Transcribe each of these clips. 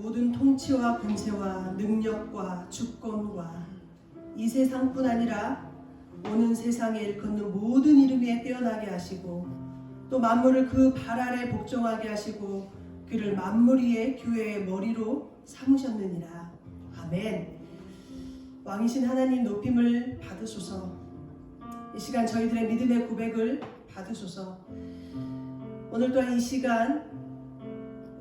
모든 통치와 권세와 능력과 주권과 이 세상뿐 아니라 오는 세상에 일컫는 모든 이름 위에 뛰어나게 하시고 또 만물을 그 발 아래 복종하게 하시고 그를 만물 위에 교회의 머리로 삼으셨느니라. 아멘. 왕이신 하나님 높임을 받으소서. 이 시간 저희들의 믿음의 고백을 받으소서. 오늘 또한 이 시간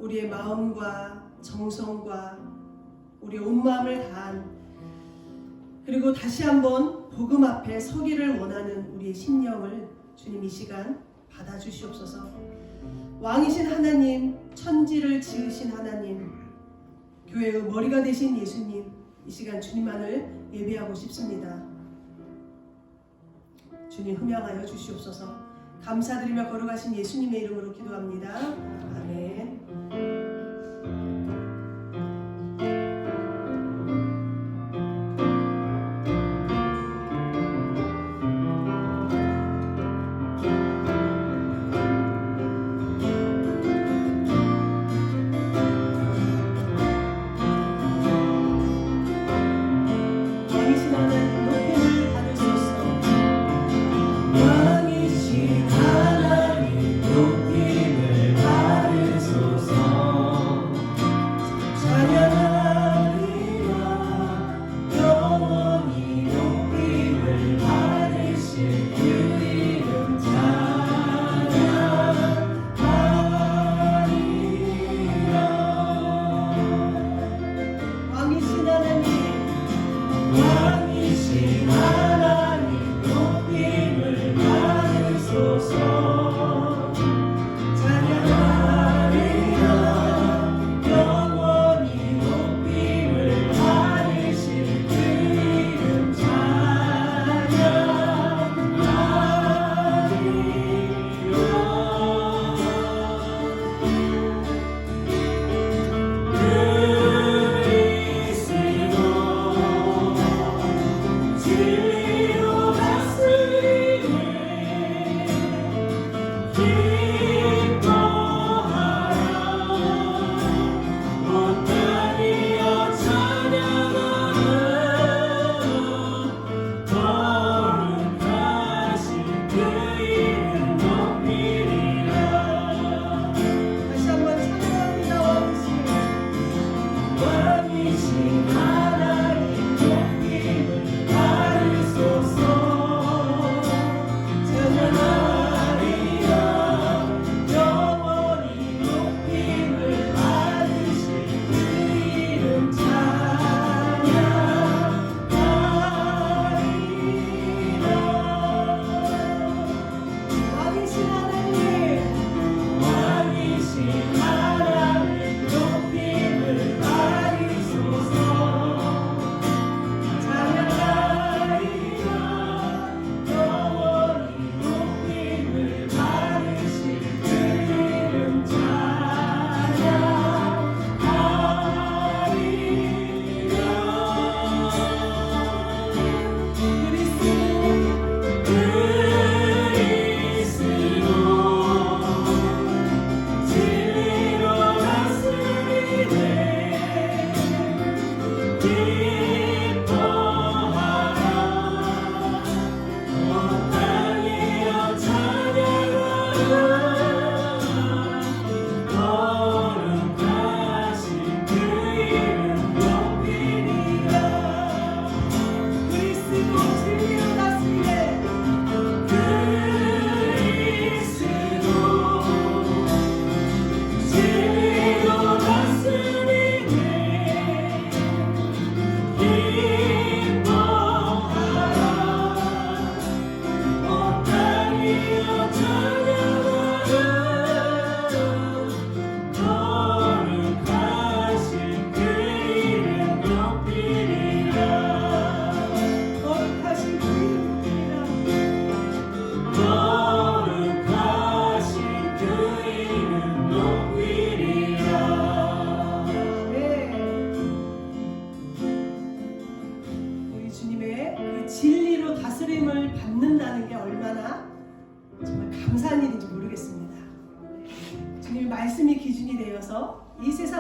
우리의 마음과 정성과 우리의 온 마음을 다한 그리고 다시 한번 복음 앞에 서기를 원하는 우리의 심령을 주님 이 시간 받아주시옵소서. 왕이신 하나님, 천지를 지으신 하나님, 교회의 머리가 되신 예수님, 이 시간 주님만을 예배하고 싶습니다. 주님 흠양하여 주시옵소서. 감사드리며 걸어가신 예수님의 이름으로 기도합니다. 아멘. 왕이신 하나님 높임을 받으소서.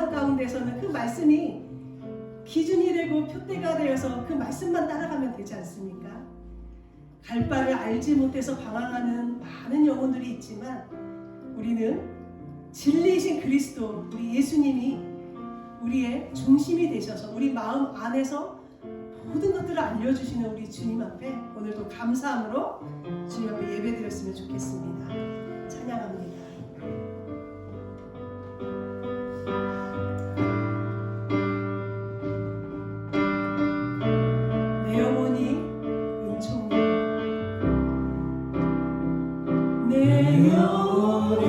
세상 가운데서는 그 말씀이 기준이 되고 표대가 되어서 그 말씀만 따라가면 되지 않습니까? 갈 바를 알지 못해서 방황하는 많은 영혼들이 있지만 우리는 진리이신 그리스도, 우리 예수님이 우리의 중심이 되셔서 우리 마음 안에서 모든 것들을 알려주시는 우리 주님 앞에 오늘도 감사함으로 주님 앞에 예배드렸으면 좋겠습니다. 찬양합니다. 내 영혼이 은총으로, 내 영혼이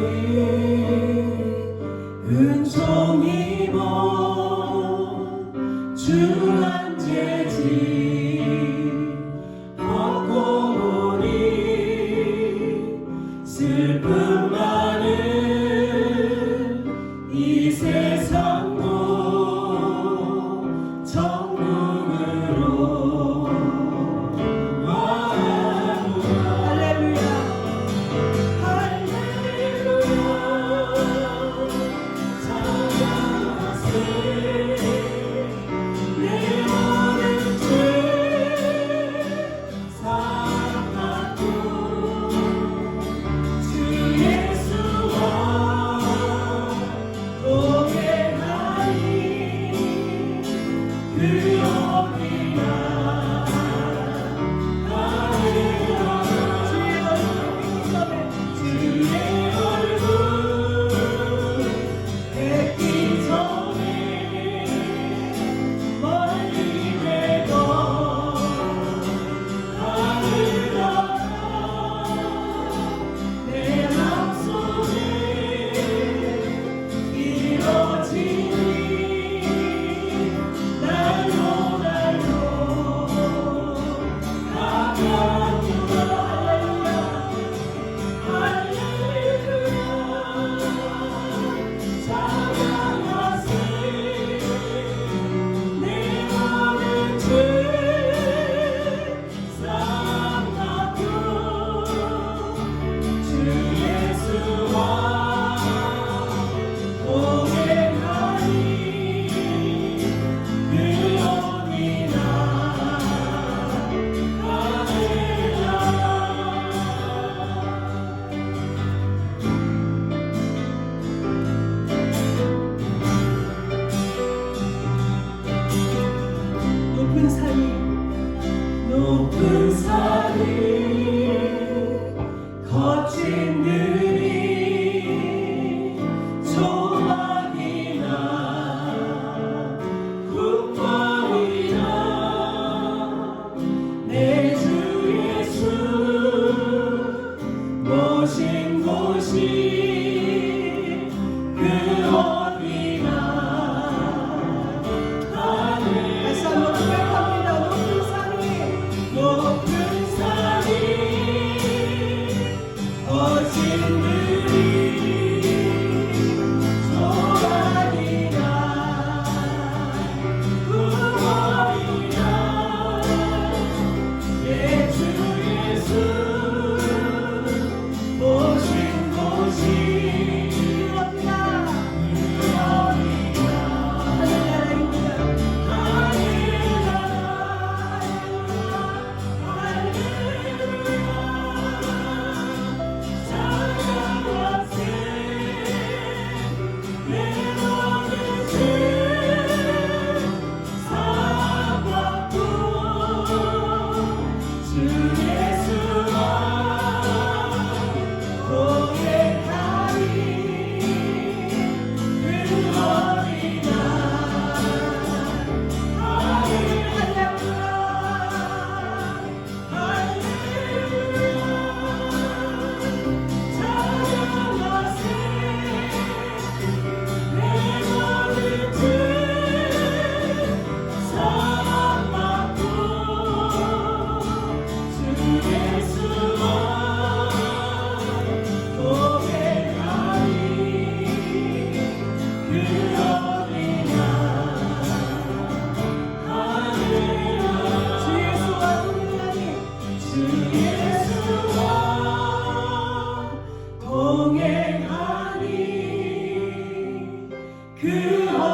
은총이고 주 안죄지 벗고 보니 슬픔 많은 이 세상도 천국으로 와노라. 할렐루야 할렐루야 찬양하세 내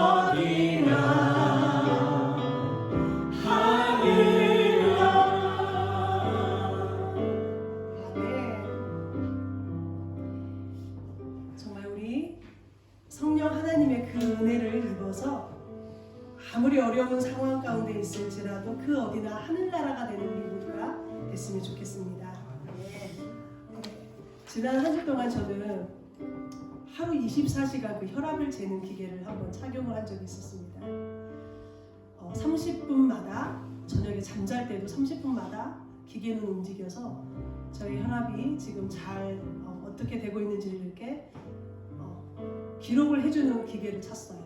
어디나 하느라. 아멘. 정말 우리 성령 하나님의 그 은혜를 입어서 아무리 어려운 상황 가운데 있을지라도 그 어디나 하늘나라가 되는 우리 모두가 됐으면 좋겠습니다. 지난 한 주 동안 저는 하루 24시간 그 혈압을 재는 기계를 한번 착용을 한 적이 있었습니다. 30분마다 저녁에 잠잘 때도 30분마다 기계는 움직여서 저희 혈압이 지금 잘 어떻게 되고 있는지를 이렇게 기록을 해주는 기계를 찼어요.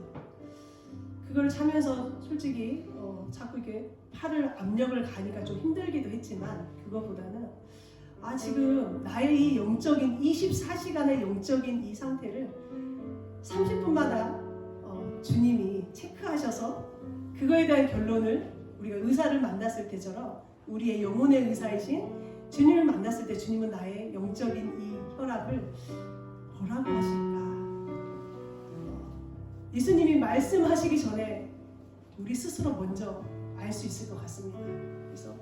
그걸 차면서 솔직히 자꾸 이렇게 팔을 압력을 가니까 좀 힘들기도 했지만 그것보다는 지금 나의 이 영적인 24시간의 영적인 이 상태를 30분마다 주님이 체크하셔서 그거에 대한 결론을 우리가 의사를 만났을 때처럼 우리의 영혼의 의사이신 주님을 만났을 때 주님은 나의 영적인 이 혈압을 뭐라고 하실까? 예수님이 말씀하시기 전에 우리 스스로 먼저 알 수 있을 것 같습니다. 그래서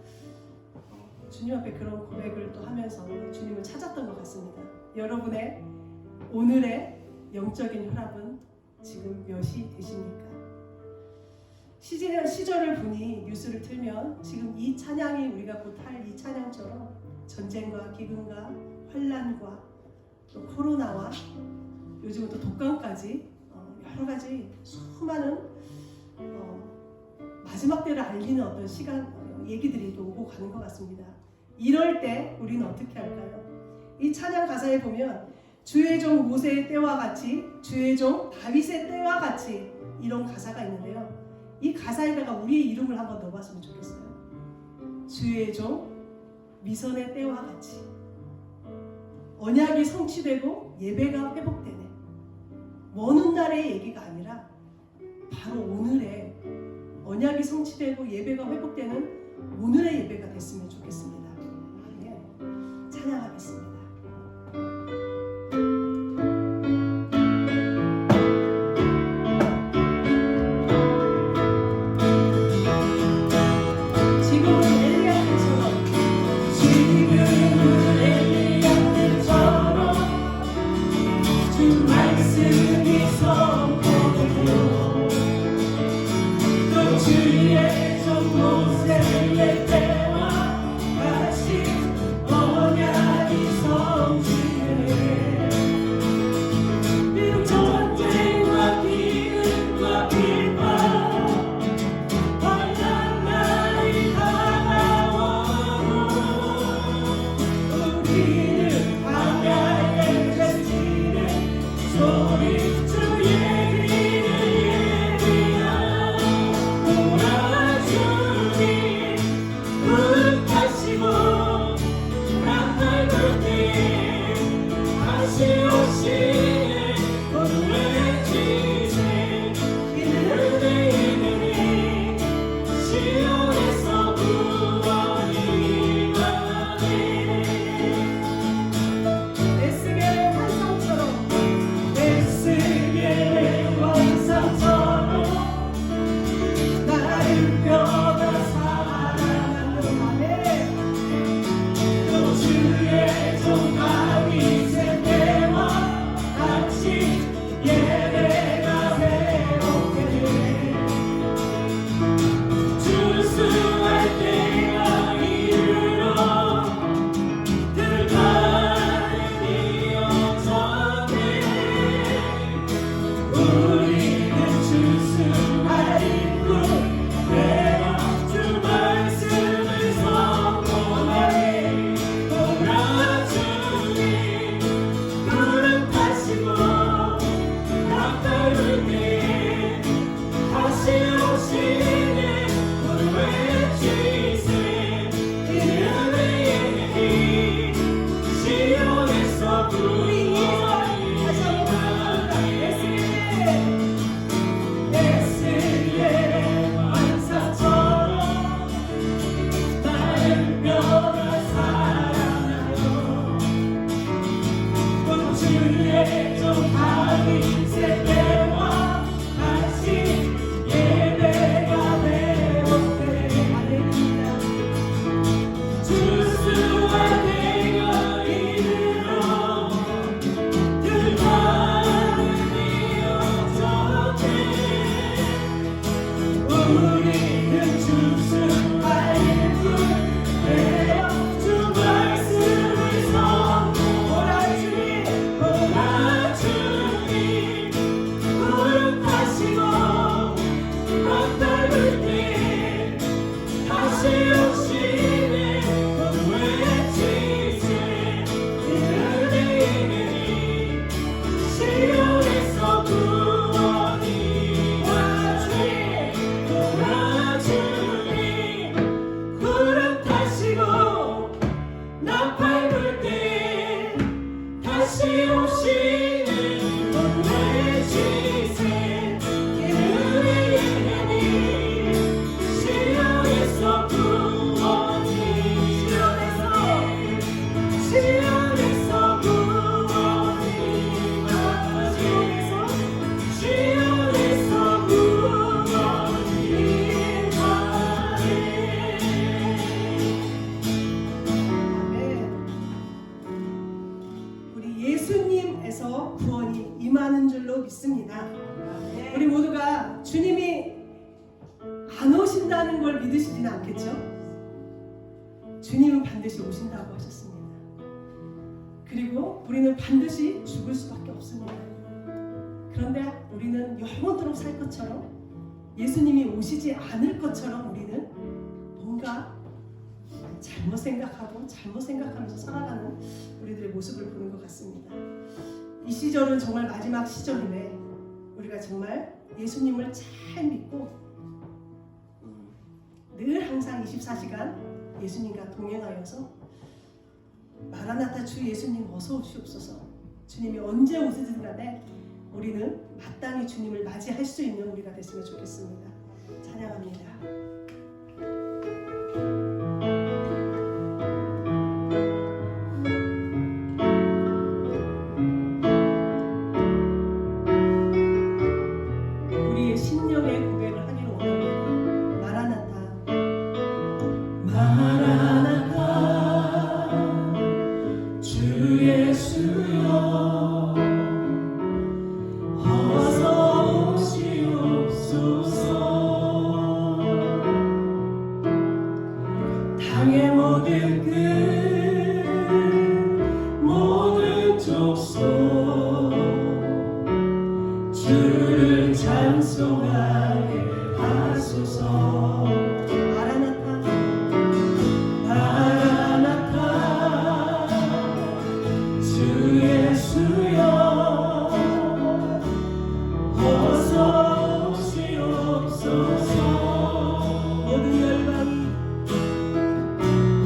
주님 앞에 그런 고백을 또 하면서 주님을 찾았던 것 같습니다. 여러분의 오늘의 영적인 혈압은 지금 몇이 되십니까? 시절을 보니 뉴스를 틀면 지금 이 찬양이 우리가 곧 할 이 찬양처럼 전쟁과 기근과 환란과 또 코로나와 요즘은 또 독감까지 여러 가지 수많은 마지막 때를 알리는 어떤 시간 얘기들이 또 오고 가는 것 같습니다. 이럴 때 우리는 어떻게 할까요? 이 찬양 가사에 보면 주의 종 모세의 때와 같이 주의 종 다윗의 때와 같이 이런 가사가 있는데요. 이 가사에다가 우리의 이름을 한번 넣어봤으면 좋겠어요. 주의 종 미선의 때와 같이 언약이 성취되고 예배가 회복되네. 먼 훗날의 얘기가 아니라 바로 오늘의 언약이 성취되고 예배가 회복되는 오늘의 예배가 됐으면 좋겠습니다. 네, 찬양하겠습니다. 모세의 때와 같이 언약이 우리가 주님이 안 오신다는 걸 믿으시지는 않겠죠? 주님은 반드시 오신다고 하셨습니다. 그리고 우리는 반드시 죽을 수밖에 없습니다. 그런데 우리는 영원토록 살 것처럼, 예수님이 오시지 않을 것처럼 우리는 뭔가 잘못 생각하면서 살아가는 우리들의 모습을 보는 것 같습니다. 이 시절은 정말 마지막 시절임에 우리가 정말 예수님을 잘 믿고 늘 항상 24시간 예수님과 동행하여서 마라나타 주 예수님 어서 오시옵소서, 주님이 언제 오시든 간에 우리는 마땅히 주님을 맞이할 수 있는 우리가 됐으면 좋겠습니다. 찬양합니다. 우리의 심령의 고백을 하기를 원합니다. 마라나타, 마라나타, 주 예수여 땅의 모든 끝, 모든 족속 주를 찬송하게 하소서. 마라나타, 마라나타, 주 예수여 어서 오시옵소서.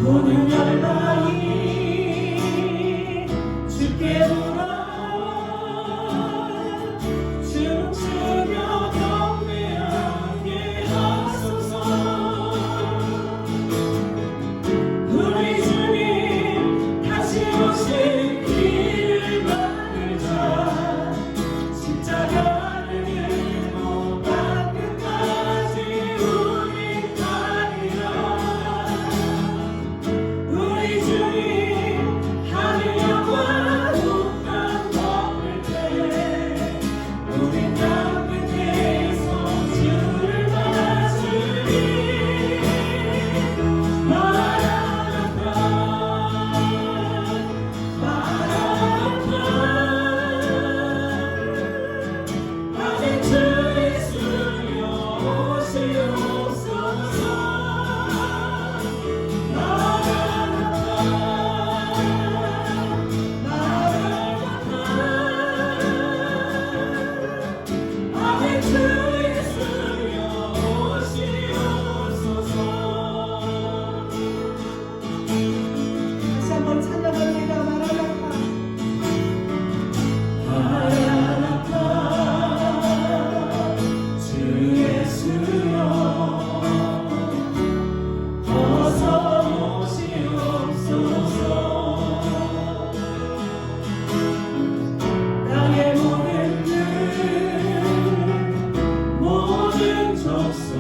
모든 열방이 주께 돌아 춤추며 경배하게 하소서. 우리 주님 다시 오실 길을 막으자. 십자가를 들고 땅끝까지 우리 가리라. 우리 주님 하늘 영광 높은 먹을 때 우리 땅 끝에서 주를 맞으리. 마라나타, 마라나타, 아멘. 주 예수여 오시옵소서. 다시 한번 찬양합니다. 마라나타, 주 예수여 어서 오시옵소서. 땅의 모든 끝, 모든 족속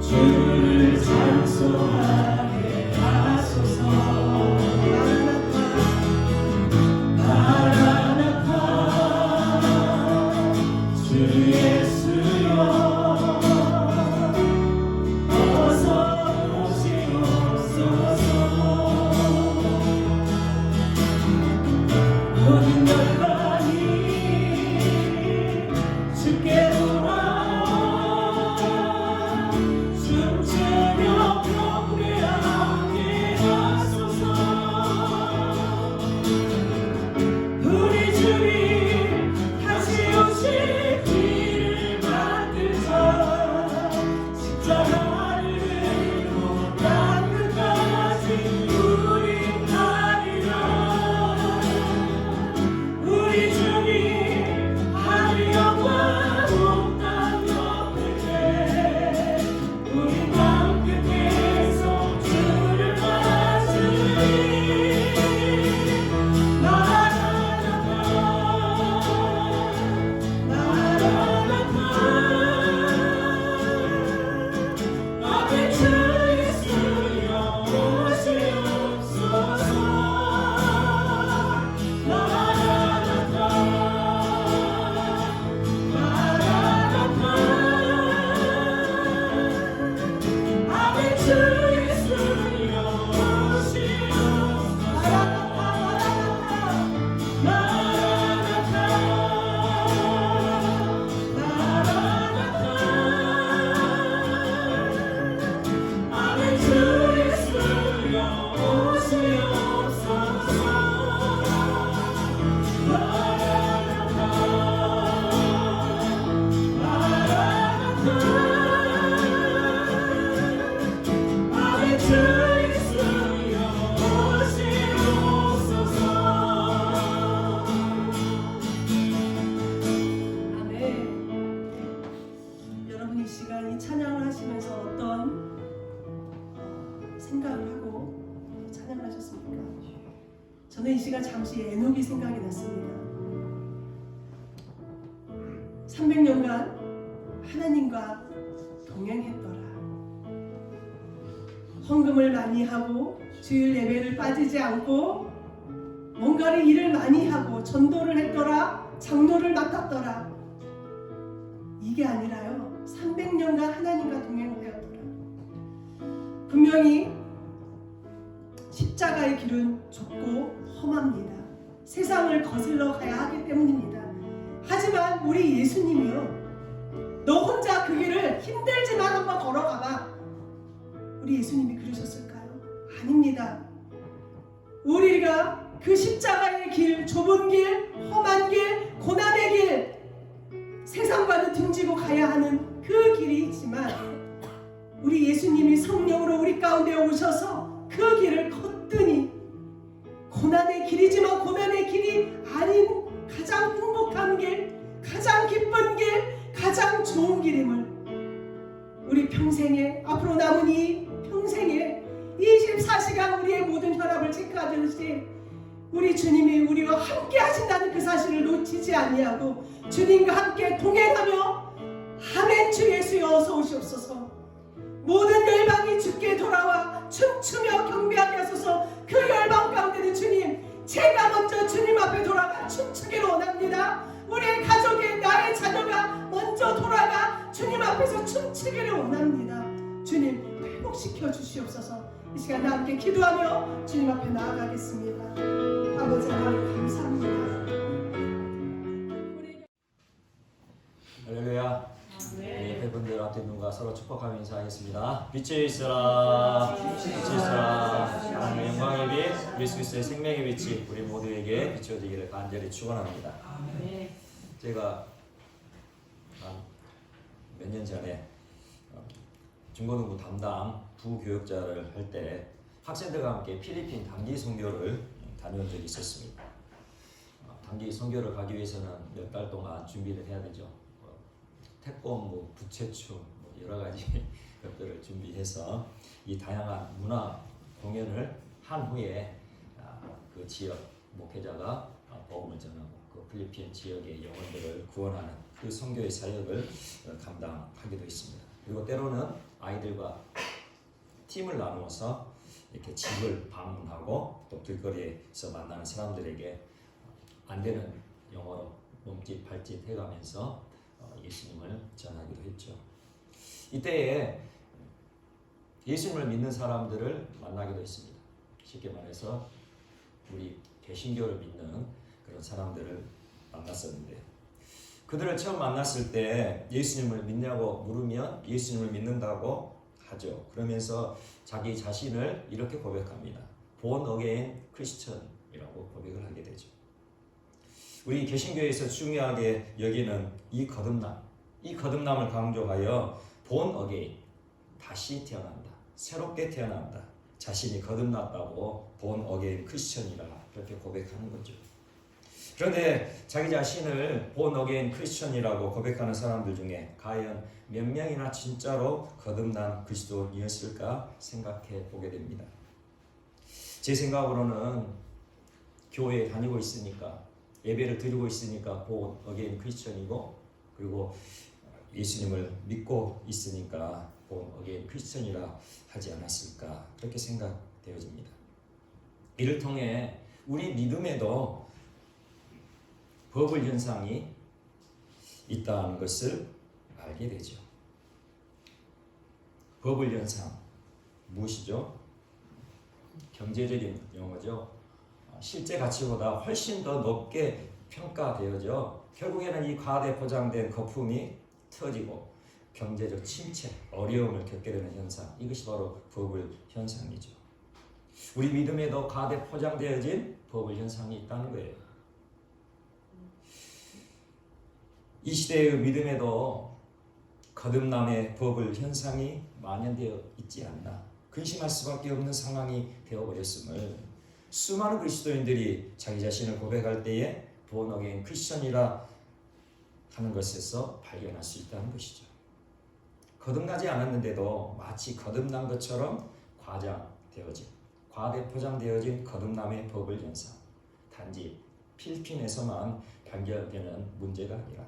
주를 찬송하게 하소서. 마라나타, 주 예수여 어서 오시옵소서. 모든 열방이 주께 돌아 춤추며 경배하게 하소서. 우리 주님 다시 오실 길을 시간 잠시 에녹이 생각이 났습니다. 300년간 하나님과 동행했더라. 헌금을 많이 하고 주일 예배를 빠지지 않고 뭔가를 일을 많이 하고 전도를 했더라. 장로를 맡았더라. 이게 아니라요. 300년간 하나님과 동행하였더라. 분명히 십자가의 길은 좁고 험합니다. 세상을 거슬러 가야 하기 때문입니다. 하지만 우리 예수님이요, 너 혼자 그 길을 힘들지만 한번 걸어가봐. 우리 예수님이 그러셨을까요? 아닙니다. 우리가 그 십자가의 길, 좁은 길, 험한 길, 고난의 길, 세상과는 등지고 가야 하는 그 길이 있지만 우리 예수님이 성령으로 우리 가운데 오셔서 그 길을 걷더니 고난의 길이지만 고난의 길이 아닌 가장 행복한 길, 가장 기쁜 길, 가장 좋은 길임을 우리 평생에, 앞으로 남은 이 평생에 24시간 우리의 모든 혈압을 체크하듯이 우리 주님이 우리와 함께 하신다는 그 사실을 놓치지 아니하고 주님과 함께 동행하며 아멘 주 예수여 어서 오시옵소서. 모든 열방이 주께 돌아와 춤추며 경배하게 하소서. 그 열방 가운데는 주님, 제가 먼저 주님 앞에 돌아가 춤추기를 원합니다. 우리의 가족의, 나의 자녀가 먼저 돌아가 주님 앞에서 춤추기를 원합니다. 주님 회복시켜 주시옵소서. 이 시간 다 함께 기도하며 주님 앞에 나아가겠습니다. 아버지 하나님 감사합니다. 할렐루야. 우리 옆에 분들 앞에 누가 서로 축복하며 인사하겠습니다. 빛에 있어라, 빛에 있어라. 하나님의 영광의 빛, 예수 그리스도의 생명의 빛이 우리 모두에게 비춰지기를 간절히 축원합니다. 제가 몇 년 전에 중고등부 담당 부교육자를 할 때 학생들과 함께 필리핀 단기 선교를 다녀온 적이 있었습니다. 단기 선교를 가기 위해서는 몇 달 동안 준비를 해야 되죠. 태권, 부채춤, 여러 가지 것들을 준비해서 이 다양한 문화 공연을 한 후에 그 지역 목회자가 복음을 전하고 그 필리핀 지역의 영혼들을 구원하는 그 선교의 사역을 감당하기도 했습니다. 그리고 때로는 아이들과 팀을 나누어서 이렇게 집을 방문하고 또 길거리에서 만나는 사람들에게 안 되는 영어로 몸짓 발짓 해가면서 예수님을 전하기도 했죠. 이때에 예수님을 믿는 사람들을 만나기도 했습니다. 쉽게 말해서 우리 개신교를 믿는 그런 사람들을 만났었는데 그들을 처음 만났을 때 예수님을 믿냐고 물으면 예수님을 믿는다고 하죠. 그러면서 자기 자신을 이렇게 고백합니다. Born again Christian이라고 고백을 하게 되죠. 우리 개신교에서 중요하게 여기는 이 거듭남을 강조하여 born again, 다시 태어난다, 새롭게 태어난다, 자신이 거듭났다고 born again Christian이라 그렇게 고백하는 거죠. 그런데 자기 자신을 born again Christian이라고 고백하는 사람들 중에 과연 몇 명이나 진짜로 거듭난 그리스도인이었을까 생각해 보게 됩니다. 제 생각으로는 교회에 다니고 있으니까 예배를 드리고 있으니까 born again Christian이고 그리고 예수님을 믿고 있으니까 born again Christian이라 하지 않았을까 그렇게 생각되어집니다. 이를 통해 우리 믿음에도 버블 현상이 있다는 것을 알게 되죠. 버블 현상 무엇이죠? 경제적인 용어죠. 실제 가치보다 훨씬 더 높게 평가되어져 결국에는 이 과대 포장된 거품이 터지고 경제적 침체, 어려움을 겪게 되는 현상, 이것이 바로 버블 현상이죠. 우리 믿음에도 과대 포장되어진 버블 현상이 있다는 거예요. 이 시대의 믿음에도 거듭남의 버블 현상이 만연되어 있지 않나 근심할 수밖에 없는 상황이 되어버렸음을 수많은 그리스도인들이 자기 자신을 고백할 때에 born again Christian이라 하는 것에서 발견할 수 있다는 것이죠. 거듭나지 않았는데도 마치 거듭난 것처럼 과장되어진, 과대 포장되어진 거듭남의 버블 현상. 단지 필리핀에서만 발견되는 문제가 아니라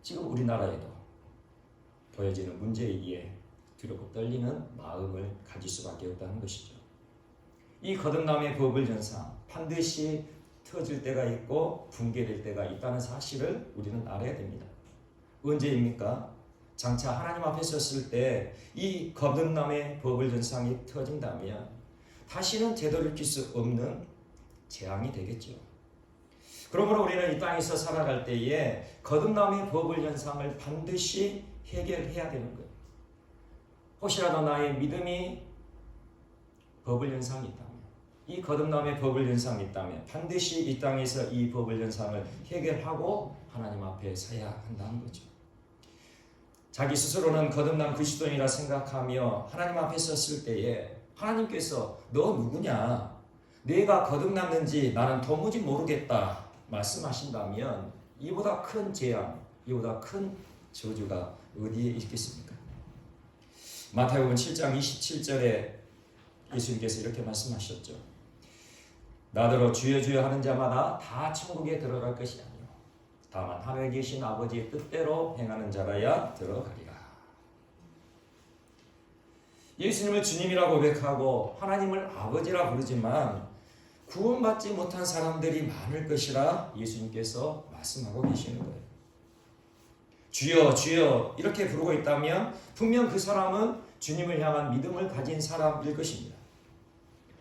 지금 우리나라에도 보여지는 문제이기에 두렵고 떨리는 마음을 가질 수밖에 없다는 것이죠. 이 거듭남의 버블 현상 반드시 터질 때가 있고 붕괴될 때가 있다는 사실을 우리는 알아야 됩니다. 언제입니까? 장차 하나님 앞에 섰을 때 이 거듭남의 버블 현상이 터진다면 다시는 되돌릴 수 없는 재앙이 되겠죠. 그러므로 우리는 이 땅에서 살아갈 때에 거듭남의 버블 현상을 반드시 해결해야 되는 거예요. 혹시라도 나의 믿음이 버블 현상이 있다면, 이 거듭남의 버블 현상이 있다면 반드시 이 땅에서 이 버블 현상을 해결하고 하나님 앞에 서야 한다는 거죠. 자기 스스로는 거듭난 그리스도인이라 생각하며 하나님 앞에 섰을 때에 하나님께서 너 누구냐? 내가 거듭났는지 나는 도무지 모르겠다 말씀하신다면 이보다 큰 재앙, 이보다 큰 저주가 어디에 있겠습니까? 마태복음 7장 27절에 예수님께서 이렇게 말씀하셨죠. 나더러 주여 주여 하는 자마다 다 천국에 들어갈 것이 아니요 다만 하늘에 계신 아버지의 뜻대로 행하는 자라야 들어가리라. 예수님을 주님이라고 고백하고 하나님을 아버지라 부르지만 구원받지 못한 사람들이 많을 것이라 예수님께서 말씀하고 계시는 거예요. 주여 주여 이렇게 부르고 있다면 분명 그 사람은 주님을 향한 믿음을 가진 사람일 것입니다.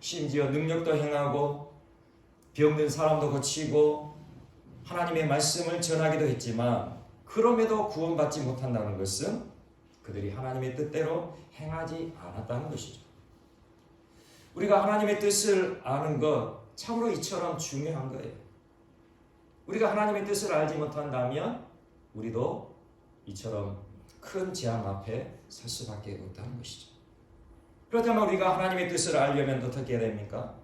심지어 능력도 행하고 병든 사람도 고치고 하나님의 말씀을 전하기도 했지만 그럼에도 구원받지 못한다는 것은 그들이 하나님의 뜻대로 행하지 않았다는 것이죠. 우리가 하나님의 뜻을 아는 것 참으로 이처럼 중요한 거예요. 우리가 하나님의 뜻을 알지 못한다면 우리도 이처럼 큰 재앙 앞에 설 수밖에 없다는 것이죠. 그렇다면 우리가 하나님의 뜻을 알려면 어떻게 해야 됩니까?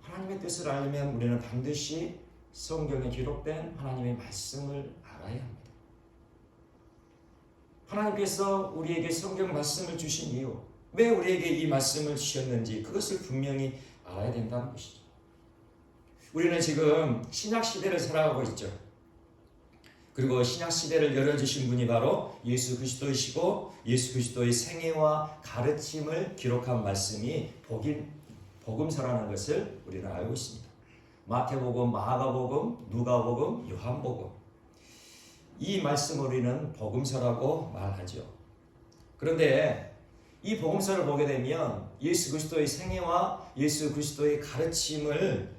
하나님의 뜻을 알려면 우리는 반드시 성경에 기록된 하나님의 말씀을 알아야 합니다. 하나님께서 우리에게 성경 말씀을 주신 이유, 왜 우리에게 이 말씀을 주셨는지 그것을 분명히 알아야 된다는 것이죠. 우리는 지금 신약 시대를 살아가고 있죠. 그리고 신약 시대를 열어주신 분이 바로 예수 그리스도이시고 예수 그리스도의 생애와 가르침을 기록한 말씀이 복음서라는 것을 우리는 알고 있습니다. 마태복음, 마가복음, 누가복음, 요한복음 이 말씀을 우리는 복음서라고 말하죠. 그런데 이 복음서를 보게 되면 예수 그리스도의 생애와 예수 그리스도의 가르침을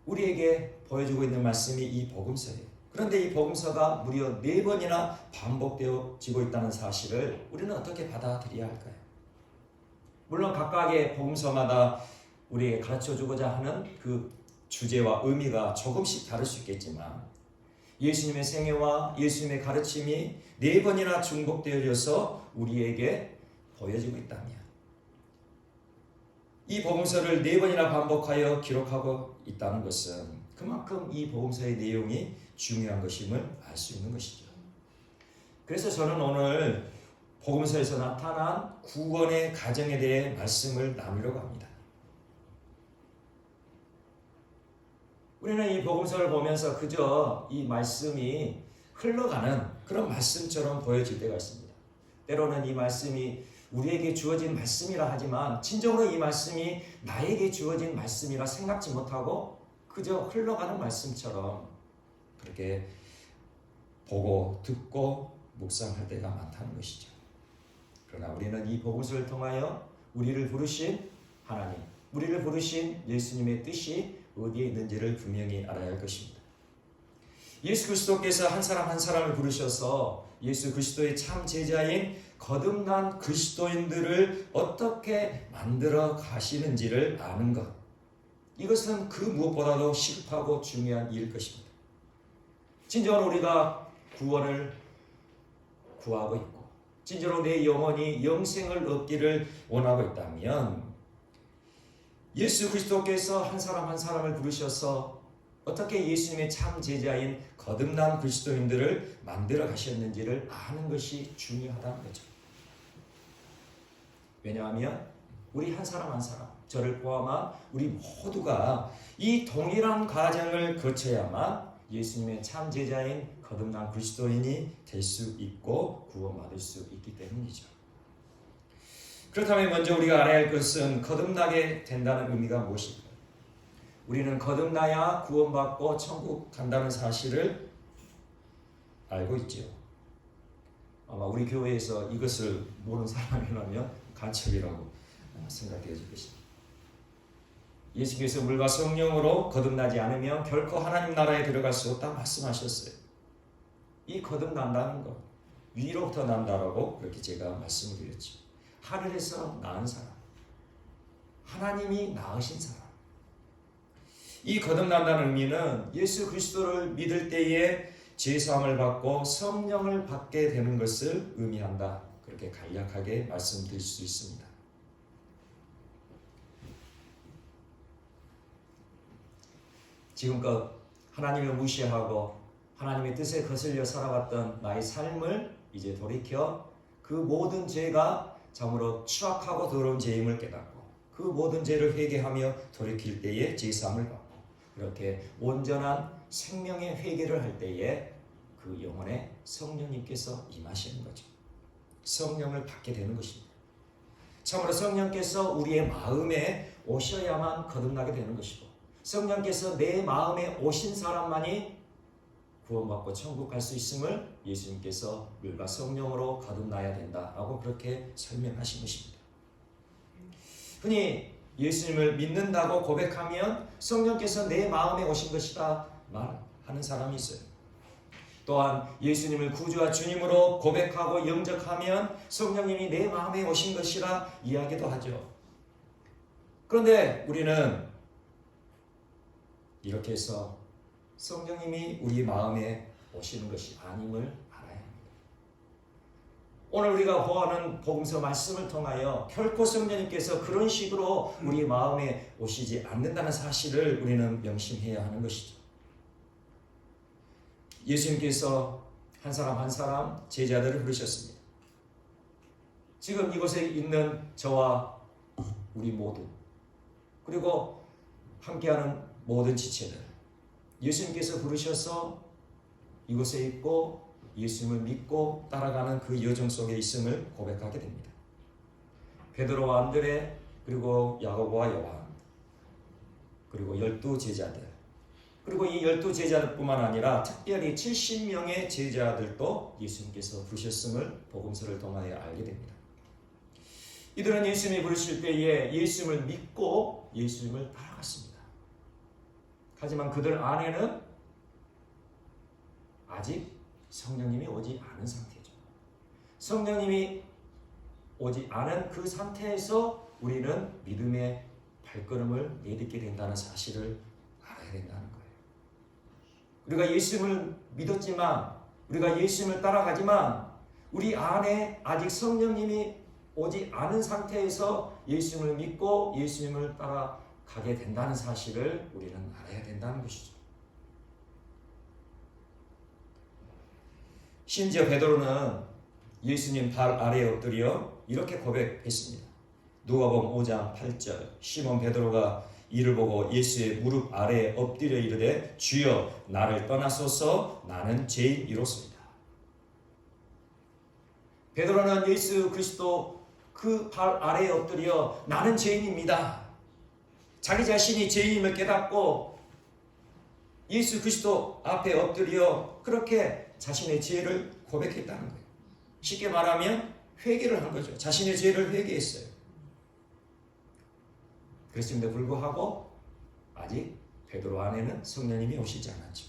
우리에게 보여주고 있는 말씀이 이 복음서예요. 그런데 이 복음서가 무려 4번이나 반복되어지고 있다는 사실을 우리는 어떻게 받아들여야 할까요? 물론 각각의 복음서마다 우리에게 가르쳐주고자 하는 그 주제와 의미가 조금씩 다를 수 있겠지만 예수님의 생애와 예수님의 가르침이 4번이나 중복되어져서 우리에게 보여지고 있다면 이 복음서를 4번이나 반복하여 기록하고 있다는 것은 그만큼 이 복음서의 내용이 중요한 것임을 알 수 있는 것이죠. 그래서 저는 오늘 복음서에서 나타난 구원의 가정에 대해 말씀을 나누려고 합니다. 우리는 이 복음서를 보면서 그저 이 말씀이 흘러가는 그런 말씀처럼 보여질 때가 있습니다. 때로는 이 말씀이 우리에게 주어진 말씀이라 하지만 진정으로 이 말씀이 나에게 주어진 말씀이라 생각지 못하고 그저 흘러가는 말씀처럼 그렇게 보고 듣고 묵상할 때가 많다는 것이죠. 그러나 우리는 이 복음서를 통하여 우리를 부르신 하나님, 우리를 부르신 예수님의 뜻이 어디에 있는지를 분명히 알아야 할 것입니다. 예수 그리스도께서 한 사람 한 사람을 부르셔서 예수 그리스도의 참 제자인 거듭난 그리스도인들을 어떻게 만들어 가시는지를 아는 것, 이것은 그 무엇보다도 시급하고 중요한 일일 것입니다. 진정으로 우리가 구원을 구하고 있고 진정으로 내 영혼이 영생을 얻기를 원하고 있다면 예수 그리스도께서 한 사람 한 사람을 부르셔서 어떻게 예수님의 참 제자인 거듭난 그리스도인들을 만들어 가셨는지를 아는 것이 중요하다는 거죠. 왜냐하면 우리 한 사람 한 사람, 저를 포함한 우리 모두가 이 동일한 과정을 거쳐야만 예수님의 참 제자인 거듭난 그리스도인이 될 수 있고 구원받을 수 있기 때문이죠. 그렇다면 먼저 우리가 알아야 할 것은 거듭나게 된다는 의미가 무엇일까요? 우리는 거듭나야 구원받고 천국 간다는 사실을 알고 있지요. 아마 우리 교회에서 이것을 모르는 사람이라면 간첩이라고 생각되어질 것입니다. 예수께서 물과 성령으로 거듭나지 않으면 결코 하나님 나라에 들어갈 수 없다고 말씀하셨어요. 이 거듭난다는 것, 위로부터 난다라고 그렇게 제가 말씀을 드렸죠. 하늘에서 낳은 사람, 하나님이 낳으신 사람. 이 거듭난다는 의미는 예수 그리스도를 믿을 때에 죄사함을 받고 성령을 받게 되는 것을 의미한다. 그렇게 간략하게 말씀드릴 수 있습니다. 지금껏 하나님을 무시하고 하나님의 뜻에 거슬려 살아왔던 나의 삶을 이제 돌이켜 그 모든 죄가 참으로 추악하고 더러운 죄임을 깨닫고 그 모든 죄를 회개하며 돌이킬 때에 죄사함을 받고 그렇게 온전한 생명의 회개를 할 때에 그 영혼에 성령님께서 임하시는 거죠. 성령을 받게 되는 것입니다. 참으로 성령께서 우리의 마음에 오셔야만 거듭나게 되는 것이고 성령께서 내 마음에 오신 사람만이 구원받고 천국 갈 수 있음을 예수님께서 물과 성령으로 거듭나야 된다라고 그렇게 설명하신 것입니다. 흔히 예수님을 믿는다고 고백하면 성령께서 내 마음에 오신 것이다 말하는 사람이 있어요. 또한 예수님을 구주와 주님으로 고백하고 영접하면 성령님이 내 마음에 오신 것이라 이야기도 하죠. 그런데 우리는 이렇게 해서 성령님이 우리 마음에 오시는 것이 아님을 알아야 합니다. 오늘 우리가 보아하는 복음서 말씀을 통하여 결코 성령님께서 그런 식으로 우리 마음에 오시지 않는다는 사실을 우리는 명심해야 하는 것이죠. 예수님께서 한 사람 한 사람 제자들을 부르셨습니다. 지금 이곳에 있는 저와 우리 모두 그리고 함께하는 모든 지체들 예수님께서 부르셔서 이곳에 있고 예수님을 믿고 따라가는 그 여정 속에 있음을 고백하게 됩니다. 베드로와 안드레 그리고 야고보와 요한 그리고 12 제자들 그리고 이 12 제자들뿐만 아니라 특별히 70명의 제자들도 예수님께서 부르셨음을 복음서를 통하여 알게 됩니다. 이들은 예수님이 부르실 때에 예수님을 믿고 예수님을 따라갔습니다. 하지만 그들 안에는 아직 성령님이 오지 않은 상태죠. 성령님이 오지 않은 그 상태에서 우리는 믿음의 발걸음을 내딛게 된다는 사실을 알아야 된다는 거예요. 우리가 예수님을 믿었지만 우리가 예수님을 따라가지만 우리 안에 아직 성령님이 오지 않은 상태에서 예수님을 믿고 예수님을 따라가게 된다는 사실을 우리는 알아야 된다는 것이죠. 심지어 베드로는 예수님 발 아래에 엎드려 이렇게 고백했습니다. 누가복음 5장 8절 시몬 베드로가 이를 보고 예수의 무릎 아래에 엎드려 이르되 주여 나를 떠나소서 나는 죄인이로소이다. 베드로는 예수 그리스도 그 발 아래에 엎드려 나는 죄인입니다. 자기 자신이 죄인임을 깨닫고 예수 그리스도 앞에 엎드려 그렇게 자신의 죄를 고백했다는 거예요. 쉽게 말하면 회개를 한 거죠. 자신의 죄를 회개했어요. 그랬음에도 불구하고 아직 베드로 안에는 성령님이 오시지 않았죠.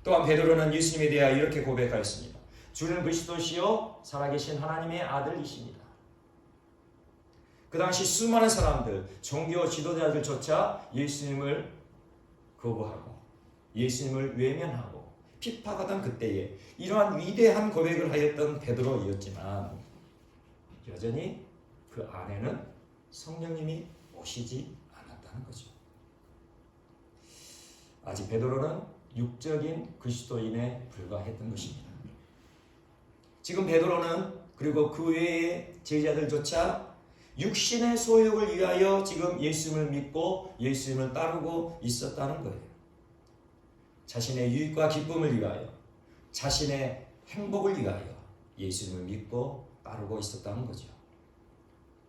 또한 베드로는 예수님에 대하여 이렇게 고백하였습니다. 주는 그리스도시요 살아계신 하나님의 아들이십니다. 그 당시 수많은 사람들, 종교 지도자들조차 예수님을 거부하고 예수님을 외면하고 핍박하던 그때에 이러한 위대한 고백을 하였던 베드로이었지만 여전히 그 안에는 성령님이 오시지 않았다는 거죠. 아직 베드로는 육적인 그리스도인에 불과했던 것입니다. 지금 베드로는 그리고 그 외의 제자들조차 육신의 소욕을 위하여 지금 예수님을 믿고 예수님을 따르고 있었다는 거예요. 자신의 유익과 기쁨을 위하여, 자신의 행복을 위하여 예수님을 믿고 따르고 있었다는 거죠.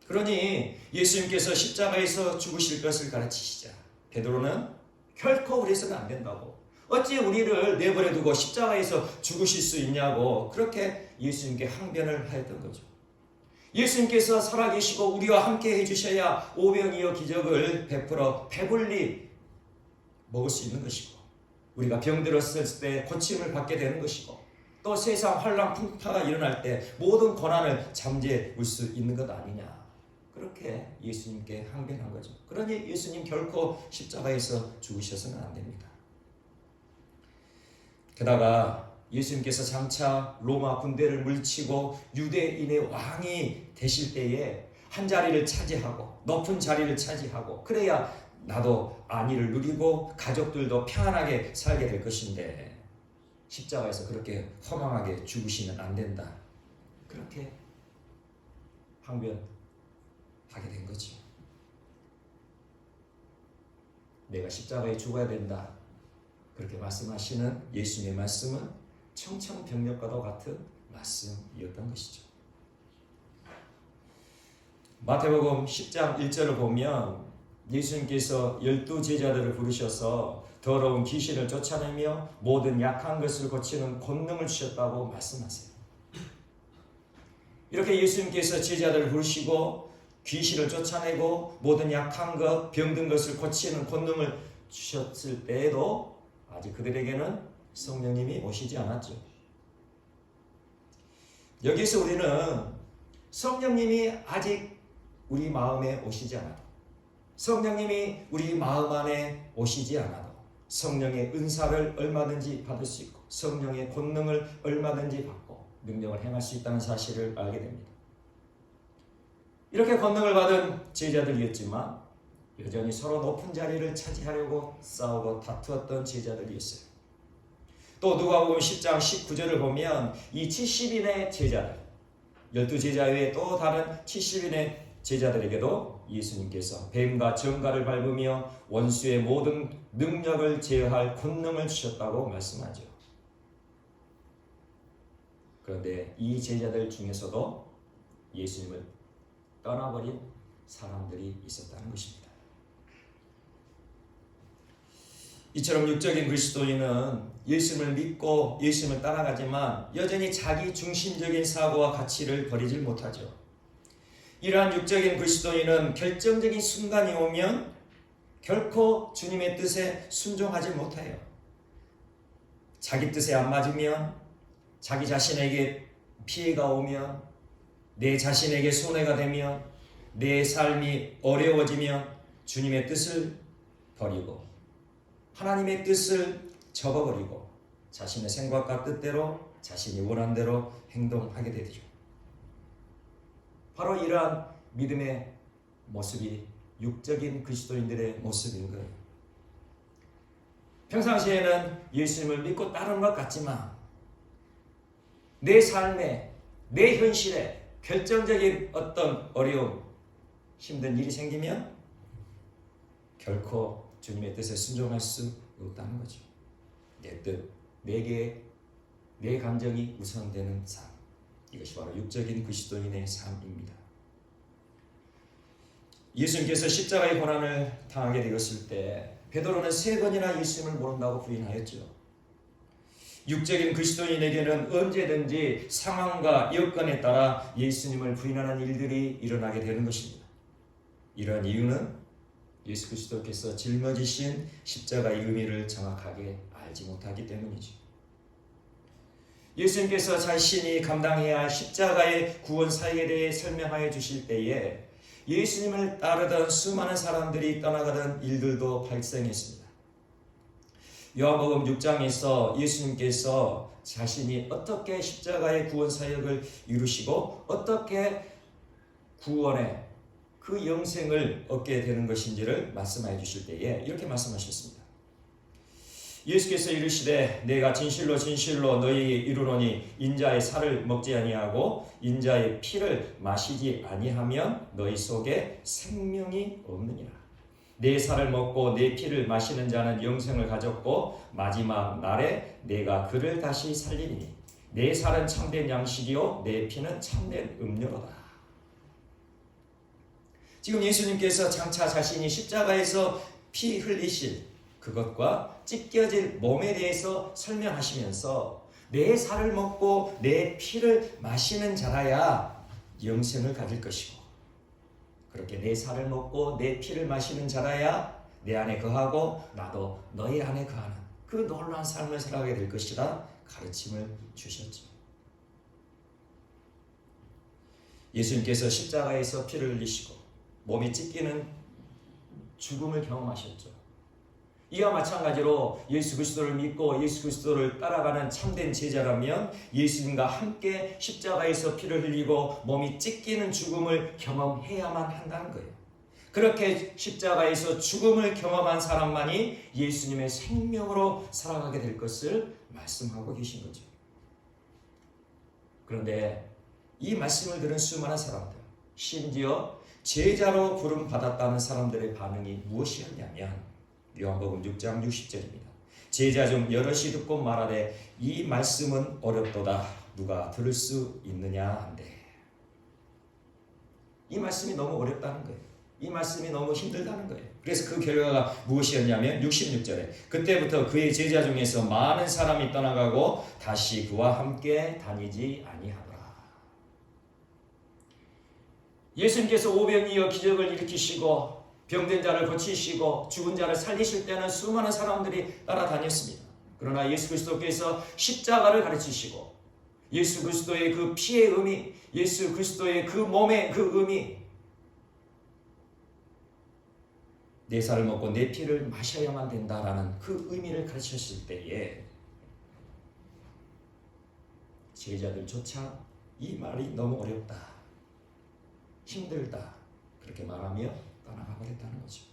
그러니 예수님께서 십자가에서 죽으실 것을 가르치시자 베드로는 결코 그래서는 안 된다고, 어찌 우리를 내버려 두고 십자가에서 죽으실 수 있냐고 그렇게 예수님께 항변을 하였던 거죠. 예수님께서 살아계시고 우리와 함께 해주셔야 오병이어 기적을 베풀어 배불리 먹을 수 있는 것이고, 우리가 병들었을 때 고침을 받게 되는 것이고, 또 세상 환란 풍파가 일어날 때 모든 고난을 잠재울 수 있는 것 아니냐, 그렇게 예수님께 항변한 거죠. 그러니 예수님 결코 십자가에서 죽으셔서는 안 됩니다. 게다가 예수님께서 장차 로마 군대를 물리치고 유대인의 왕이 되실 때에 한 자리를 차지하고, 높은 자리를 차지하고, 그래야 나도 안위를 누리고 가족들도 평안하게 살게 될 것인데 십자가에서 그렇게 허망하게 죽으시면 안 된다, 그렇게 항변하게 된 거죠. 내가 십자가에 죽어야 된다, 그렇게 말씀하시는 예수님의 말씀은 청천벽력과도 같은 말씀이었던 것이죠. 마태복음 10장 1절을 보면 예수님께서 12제자들을 부르셔서 더러운 귀신을 쫓아내며 모든 약한 것을 고치는 권능을 주셨다고 말씀하세요. 이렇게 예수님께서 제자들을 부르시고 귀신을 쫓아내고 모든 약한 것, 병든 것을 고치는 권능을 주셨을 때에도 아직 그들에게는 성령님이 오시지 않았죠. 여기서 우리는 성령님이 아직 우리 마음에 오시지 않아도, 성령님이 우리 마음 안에 오시지 않아도 성령의 은사를 얼마든지 받을 수 있고 성령의 권능을 얼마든지 받고 능력을 행할 수 있다는 사실을 알게 됩니다. 이렇게 권능을 받은 제자들이었지만 여전히 서로 높은 자리를 차지하려고 싸우고 다투었던 제자들이었어요. 또 누가복음 10장 19절을 보면 이 70인의 제자들, 12제자 외에 또 다른 70인의 제자들에게도 예수님께서 뱀과 정갈을 밟으며 원수의 모든 능력을 제어할 권능을 주셨다고 말씀하죠. 그런데 이 제자들 중에서도 예수님을 떠나버린 사람들이 있었다는 것입니다. 이처럼 육적인 그리스도인은 예수님을 믿고 예수님을 따라가지만 여전히 자기 중심적인 사고와 가치를 버리질 못하죠. 이러한 육적인 그리스도인은 결정적인 순간이 오면 결코 주님의 뜻에 순종하지 못해요. 자기 뜻에 안 맞으면, 자기 자신에게 피해가 오면, 내 자신에게 손해가 되면, 내 삶이 어려워지면 주님의 뜻을 버리고 하나님의 뜻을 접어버리고 자신의 생각과 뜻대로 자신이 원하는 대로 행동하게 되죠. 바로 이러한 믿음의 모습이 육적인 그리스도인들의 모습인 거예요. 평상시에는 예수님을 믿고 따르는 것 같지만 내 삶에, 내 현실에 결정적인 어떤 어려움, 힘든 일이 생기면 결코 주님의 뜻에 순종할 수 없다는 거죠. 내 뜻, 내 감정이 우선되는 삶, 이것이 바로 육적인 그리스도인의 삶입니다. 예수님께서 십자가의 고난을 당하게 되었을 때 베드로는 3번이나 예수님을 모른다고 부인하였죠. 육적인 그리스도인에게는 언제든지 상황과 여건에 따라 예수님을 부인하는 일들이 일어나게 되는 것입니다. 이러한 이유는 예수 그리스도께서 짊어지신 십자가의 의미를 정확하게 알지 못하기 때문이죠. 예수님께서 자신이 감당해야 할 십자가의 구원 사역에 대해 설명하여 주실 때에 예수님을 따르던 수많은 사람들이 떠나가던 일들도 발생했습니다. 요한복음 6장에서 예수님께서 자신이 어떻게 십자가의 구원 사역을 이루시고 어떻게 구원의 그 영생을 얻게 되는 것인지를 말씀해 주실 때에 이렇게 말씀하셨습니다. 예수께서 이르시되 내가 진실로 진실로 너희에게 이르노니 인자의 살을 먹지 아니하고 인자의 피를 마시지 아니하면 너희 속에 생명이 없느니라. 내 살을 먹고 내 피를 마시는 자는 영생을 가졌고 마지막 날에 내가 그를 다시 살리리니 내 살은 참된 양식이요 내 피는 참된 음료로다. 지금 예수님께서 장차 자신이 십자가에서 피 흘리실 그것과 찢겨질 몸에 대해서 설명하시면서 내 살을 먹고 내 피를 마시는 자라야 영생을 가질 것이고 그렇게 내 살을 먹고 내 피를 마시는 자라야 내 안에 거하고 나도 너희 안에 거하는 그 놀라운 삶을 살아가게 될 것이라 가르침을 주셨죠. 예수님께서 십자가에서 피를 흘리시고 몸이 찢기는 죽음을 경험하셨죠. 이와 마찬가지로 예수 그리스도를 믿고 예수 그리스도를 따라가는 참된 제자라면 예수님과 함께 십자가에서 피를 흘리고 몸이 찢기는 죽음을 경험해야만 한다는 거예요. 그렇게 십자가에서 죽음을 경험한 사람만이 예수님의 생명으로 살아가게 될 것을 말씀하고 계신 거죠. 그런데 이 말씀을 들은 수많은 사람들, 심지어 제자로 부름 받았다는 사람들의 반응이 무엇이었냐면 요한복음 6장 60절입니다. 제자 중 여럿이 듣고 말하되 이 말씀은 어렵도다 누가 들을 수 있느냐 한대. 이 말씀이 너무 어렵다는 거예요. 이 말씀이 너무 힘들다는 거예요. 그래서 그 결과가 무엇이었냐면 66절에 그때부터 그의 제자 중에서 많은 사람이 떠나가고 다시 그와 함께 다니지 아니하더라. 예수님께서 오병이어 기적을 일으키시고 병든 자를 고치시고 죽은 자를 살리실 때는 수많은 사람들이 따라다녔습니다. 그러나 예수 그리스도께서 십자가를 가르치시고 예수 그리스도의 그 피의 의미, 예수 그리스도의 그 몸의 그 의미, 내 살을 먹고 내 피를 마셔야만 된다라는 그 의미를 가르치셨을 때에 제자들조차 이 말이 너무 어렵다, 힘들다 그렇게 말하며 떠나가 버렸다는 거죠.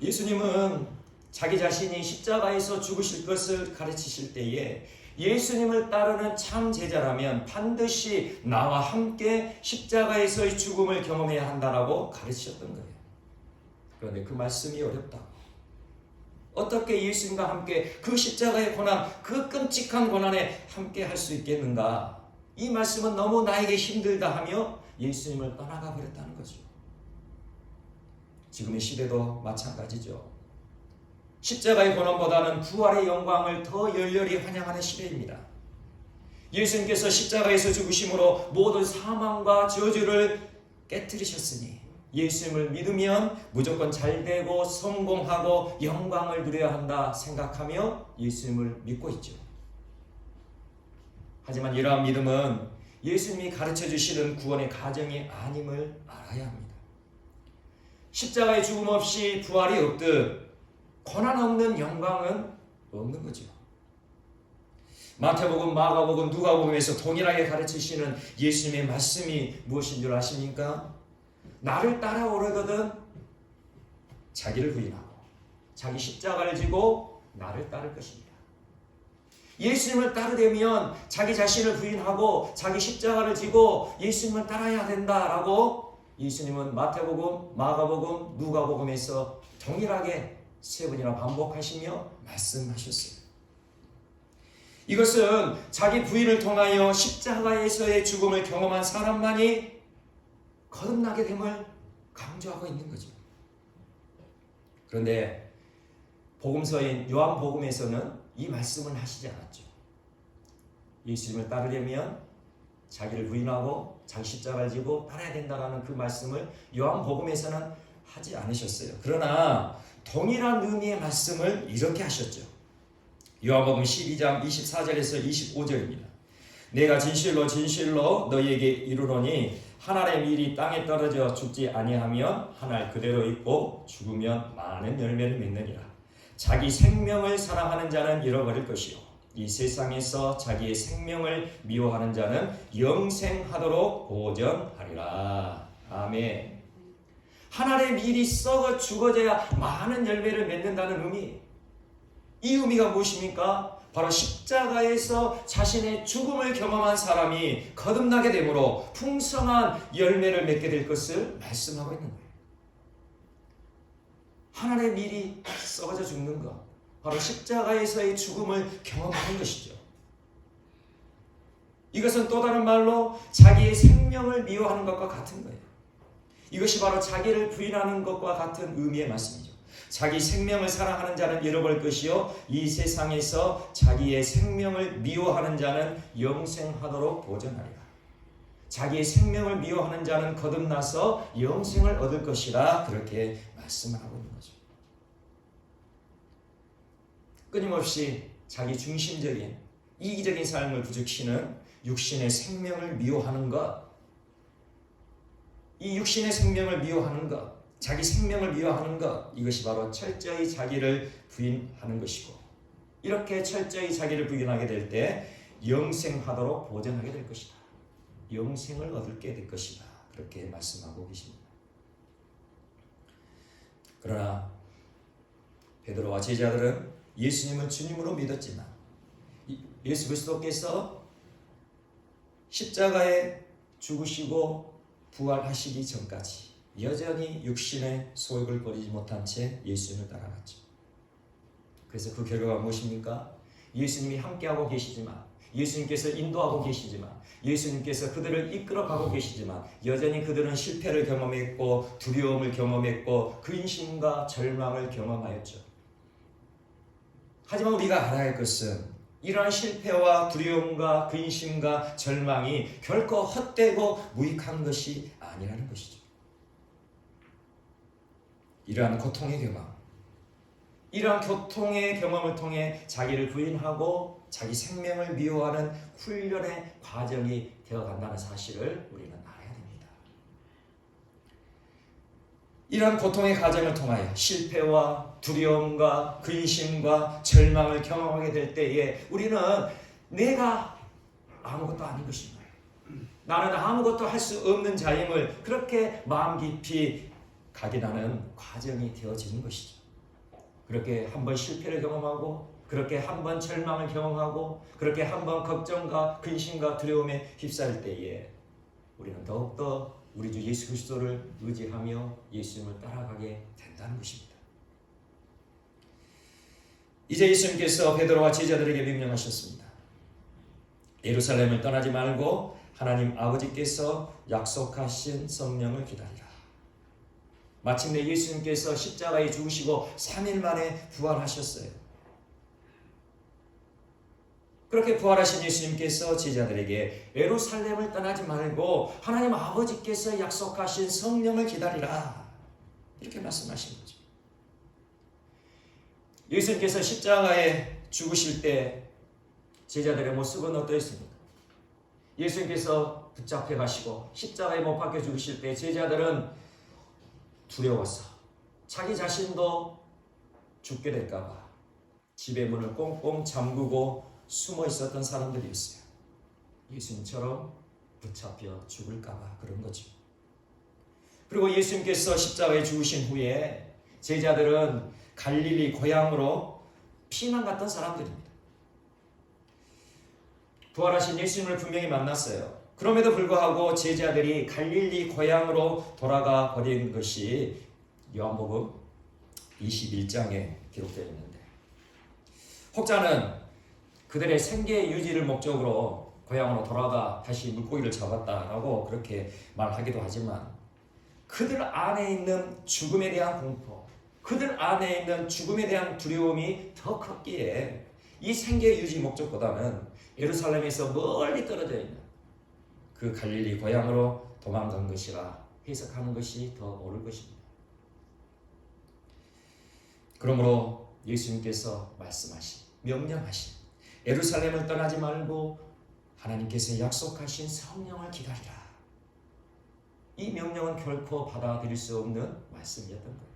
예수님은 자기 자신이 십자가에서 죽으실 것을 가르치실 때에 예수님을 따르는 참 제자라면 반드시 나와 함께 십자가에서의 죽음을 경험해야 한다라고 가르치셨던 거예요. 그런데 그 말씀이 어렵다고. 어떻게 예수님과 함께 그 십자가의 고난, 그 끔찍한 고난에 함께 할 수 있겠는가? 이 말씀은 너무 나에게 힘들다 하며 예수님을 떠나가 버렸다는 거죠. 지금의 시대도 마찬가지죠. 십자가의 고난보다는 부활의 영광을 더 열렬히 환영하는 시대입니다. 예수님께서 십자가에서 죽으심으로 모든 사망과 저주를 깨뜨리셨으니 예수님을 믿으면 무조건 잘되고 성공하고 영광을 누려야 한다 생각하며 예수님을 믿고 있죠. 하지만 이러한 믿음은 예수님이 가르쳐주시는 구원의 가정이 아님을 알아야 합니다. 십자가의 죽음 없이 부활이 없듯 고난 없는 영광은 없는 거죠. 마태복음, 마가복음, 누가복음에서 동일하게 가르치시는 예수님의 말씀이 무엇인 줄 아십니까? 나를 따라오려거든 자기를 부인하고 자기 십자가를 지고 나를 따를 것입니다. 예수님을 따르려면 자기 자신을 부인하고 자기 십자가를 지고 예수님을 따라야 된다라고 예수님은 마태복음, 마가복음, 누가복음에서 동일하게 세 번이나 반복하시며 말씀하셨어요. 이것은 자기 부인을 통하여 십자가에서의 죽음을 경험한 사람만이 거듭나게 됨을 강조하고 있는 거죠. 그런데 복음서인 요한복음에서는 이 말씀을 하시지 않았죠. 예수님을 따르려면 자기를 부인하고 자기 십자가를 지고 따라야 된다는 그 말씀을 요한복음에서는 하지 않으셨어요. 그러나 동일한 의미의 말씀을 이렇게 하셨죠. 요한복음 12장 24절에서 25절입니다. 내가 진실로 진실로 너희에게 이르노니 한 알의 밀이 땅에 떨어져 죽지 아니하면 한 알 그대로 있고 죽으면 많은 열매를 맺느니라. 자기 생명을 사랑하는 자는 잃어버릴 것이요 이 세상에서 자기의 생명을 미워하는 자는 영생하도록 보전하리라. 아멘. 한 알의 밀이 썩어 죽어져야 많은 열매를 맺는다는 의미. 이 의미가 무엇입니까? 바로 십자가에서 자신의 죽음을 경험한 사람이 거듭나게 되므로 풍성한 열매를 맺게 될 것을 말씀하고 있는 거예요. 하나님의 밀이 썩어져 죽는 것, 바로 십자가에서의 죽음을 경험하는 것이죠. 이것은 또 다른 말로 자기의 생명을 미워하는 것과 같은 거예요. 이것이 바로 자기를 부인하는 것과 같은 의미의 말씀이죠. 자기 생명을 사랑하는 자는 잃어버릴 것이요 이 세상에서 자기의 생명을 미워하는 자는 영생하도록 보존하리라. 자기의 생명을 미워하는 자는 거듭나서 영생을 얻을 것이라 그렇게 말씀을 하고 있는 거죠. 끊임없이 자기 중심적인 이기적인 삶을 부추기는 육신의 생명을 미워하는 것, 이 육신의 생명을 미워하는 것, 자기 생명을 미워하는 것, 이것이 바로 철저히 자기를 부인하는 것이고, 이렇게 철저히 자기를 부인하게 될 때 영생하도록 보존하게 될 것이다. 영생을 얻게 될 것이다. 그렇게 말씀하고 계십니다. 그러나 베드로와 제자들은 예수님을 주님으로 믿었지만 예수 그리스도께서 십자가에 죽으시고 부활하시기 전까지 여전히 육신의 소욕을 버리지 못한 채 예수님을 따라갔죠. 그래서 그 결과가 무엇입니까? 예수님이 함께하고 계시지만, 예수님께서 인도하고 계시지만, 예수님께서 그들을 이끌어가고 계시지만 여전히 그들은 실패를 경험했고 두려움을 경험했고 근심과 절망을 경험하였죠. 하지만 우리가 알아야 할 것은 이러한 실패와 두려움과 근심과 절망이 결코 헛되고 무익한 것이 아니라는 것이죠. 이러한 고통의 경험, 이러한 고통의 경험을 통해 자기를 부인하고 자기 생명을 미워하는 훈련의 과정이 되어간다는 사실을 우리는 알아야 됩니다. 이러한 고통의 과정을 통하여 실패와 두려움과 근심과 절망을 경험하게 될 때에 우리는 내가 아무것도 아닌 것인 거예요. 나는 아무것도 할 수 없는 자임을 그렇게 마음 깊이 각인하는 과정이 되어지는 것이죠. 그렇게 한번 실패를 경험하고, 그렇게 한번 절망을 경험하고, 그렇게 한번 걱정과 근심과 두려움에 휩싸일 때에 우리는 더욱더 우리 주 예수 그리스도를 의지하며 예수님을 따라가게 된다는 것입니다. 이제 예수님께서 베드로와 제자들에게 명령하셨습니다. 예루살렘을 떠나지 말고 하나님 아버지께서 약속하신 성령을 기다리라. 마침내 예수님께서 십자가에 죽으시고 3일 만에 부활하셨어요. 그렇게 부활하신 예수님께서 제자들에게 예루살렘을 떠나지 말고 하나님 아버지께서 약속하신 성령을 기다리라. 이렇게 말씀하신 거죠. 예수님께서 십자가에 죽으실 때 제자들의 모습은 어떠했습니까? 예수님께서 붙잡혀 가시고 십자가에 못 박혀 죽으실 때 제자들은 두려워서 자기 자신도 죽게 될까봐 집의 문을 꽁꽁 잠그고 숨어 있었던 사람들이었어요. 예수님처럼 붙잡혀 죽을까봐 그런 거죠. 그리고 예수님께서 십자가에 죽으신 후에 제자들은 갈릴리 고향으로 피난 갔던 사람들입니다. 부활하신 예수님을 분명히 만났어요. 그럼에도 불구하고 제자들이 갈릴리 고향으로 돌아가 버린 것이 요한복음 21장에 기록되어 있는데, 혹자는 그들의 생계 유지를 목적으로 고향으로 돌아가 다시 물고기를 잡았다라고 그렇게 말하기도 하지만, 그들 안에 있는 죽음에 대한 공포, 그들 안에 있는 죽음에 대한 두려움이 더 컸기에 이 생계 유지 목적보다는 예루살렘에서 멀리 떨어져 있는 그 갈릴리 고향으로 도망간 것이라 해석하는 것이 더 옳을 것입니다. 그러므로 예수님께서 말씀하신, 명령하신 예루살렘을 떠나지 말고 하나님께서 약속하신 성령을 기다리라. 이 명령은 결코 받아들일 수 없는 말씀이었던 거예요.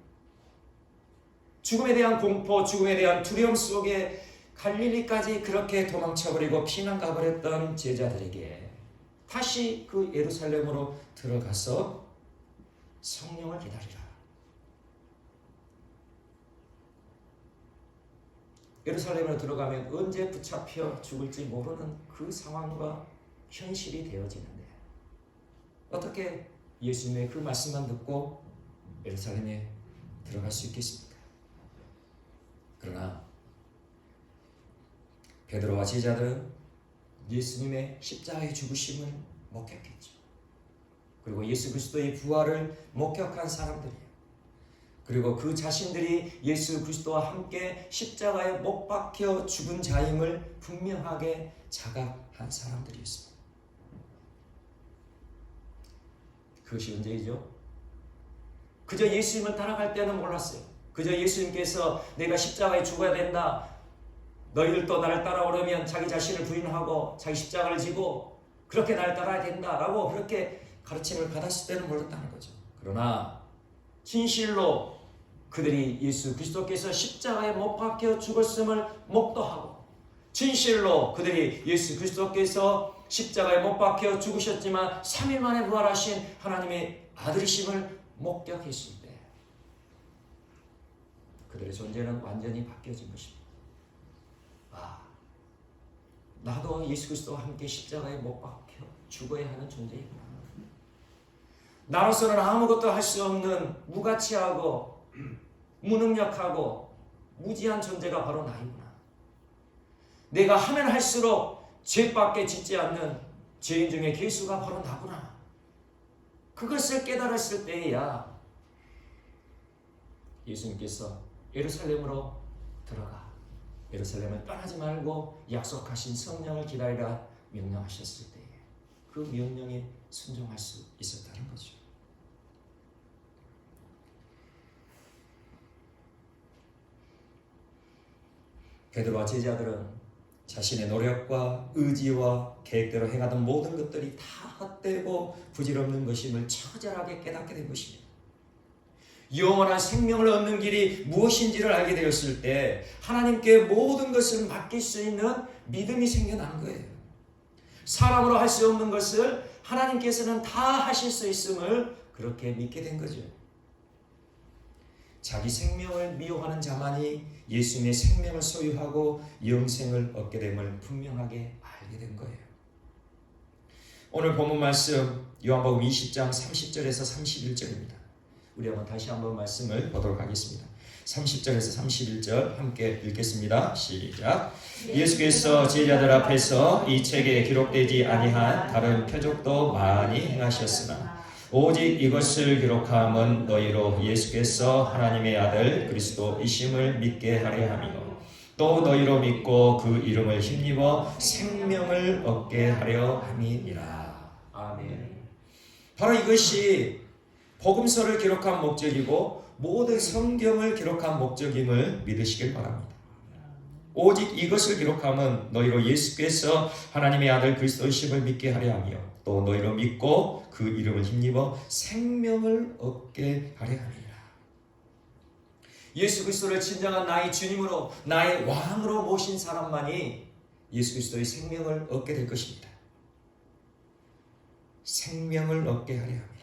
죽음에 대한 공포, 죽음에 대한 두려움 속에 갈릴리까지 그렇게 도망쳐버리고 피난 가버렸던 제자들에게 다시 그 예루살렘으로 들어가서 성령을 기다리라. 예루살렘으로 들어가면 언제 붙잡혀 죽을지 모르는 그 상황과 현실이 되어지는데 어떻게 예수님의 그 말씀만 듣고 예루살렘에 들어갈 수 있겠습니까? 그러나 베드로와 제자들은 예수님의 십자가의 죽으심을 목격했죠. 그리고 예수 그리스도의 부활을 목격한 사람들이에요. 그리고 그 자신들이 예수 그리스도와 함께 십자가에 못 박혀 죽은 자임을 분명하게 자각한 사람들이었습니다. 그것이 언제이죠? 그저 예수님을 따라갈 때는 몰랐어요. 그저 예수님께서 내가 십자가에 죽어야 된다, 너희들도 나를 따라오려면 자기 자신을 부인하고 자기 십자가를 지고 그렇게 나를 따라야 된다라고 그렇게 가르침을 받았을 때는 몰랐다는 거죠. 그러나 진실로 그들이 예수 그리스도께서 십자가에 못 박혀 죽었음을 목도하고 진실로 그들이 예수 그리스도께서 십자가에 못 박혀 죽으셨지만 3일 만에 부활하신 하나님의 아들이심을 목격했을 때 그들의 존재는 완전히 바뀌어진 것입니다. 나도 예수 그리스도와 함께 십자가에 못 박혀 죽어야 하는 존재이구나. 나로서는 아무것도 할 수 없는 무가치하고 무능력하고 무지한 존재가 바로 나이구나. 내가 하면 할수록 죄밖에 짓지 않는 죄인 중에 괴수가 바로 나구나. 그것을 깨달았을 때에야 예수님께서 예루살렘으로 들어가 예루살렘을 떠나지 말고 약속하신 성령을 기다리라 명령하셨을 때에 그 명령에 순종할 수 있었다는 거죠. 베드로와 제자들은 자신의 노력과 의지와 계획대로 행하던 모든 것들이 다 헛되고 부질없는 것임을 처절하게 깨닫게 된 것입니다. 영원한 생명을 얻는 길이 무엇인지를 알게 되었을 때 하나님께 모든 것을 맡길 수 있는 믿음이 생겨난 거예요. 사람으로 할 수 없는 것을 하나님께서는 다 하실 수 있음을 그렇게 믿게 된 거죠. 자기 생명을 미워하는 자만이 예수님의 생명을 소유하고 영생을 얻게 됨을 분명하게 알게 된 거예요. 오늘 본문 말씀 요한복음 20장 30절에서 31절입니다. 우리 한번 다시 한번 말씀을 보도록 하겠습니다. 30절에서 31절 함께 읽겠습니다. 시작. 예수께서 제자들 앞에서 이 책에 기록되지 아니한 다른 표적도 많이 행하셨으나 오직 이것을 기록함은 너희로 예수께서 하나님의 아들 그리스도이심을 믿게 하려 함이요 또 너희로 믿고 그 이름을 힘입어 생명을 얻게 하려 함이니라. 아멘. 바로 이것이 복음서를 기록한 목적이고 모든 성경을 기록한 목적임을 믿으시길 바랍니다. 오직 이것을 기록함은 너희로 예수께서 하나님의 아들 그리스도이심을 믿게 하려 하며 또 너희로 믿고 그 이름을 힘입어 생명을 얻게 하려 함이라. 예수 그리스도를 진정한 나의 주님으로 나의 왕으로 모신 사람만이 예수 그리스도의 생명을 얻게 될 것입니다. 생명을 얻게 하려 합니다.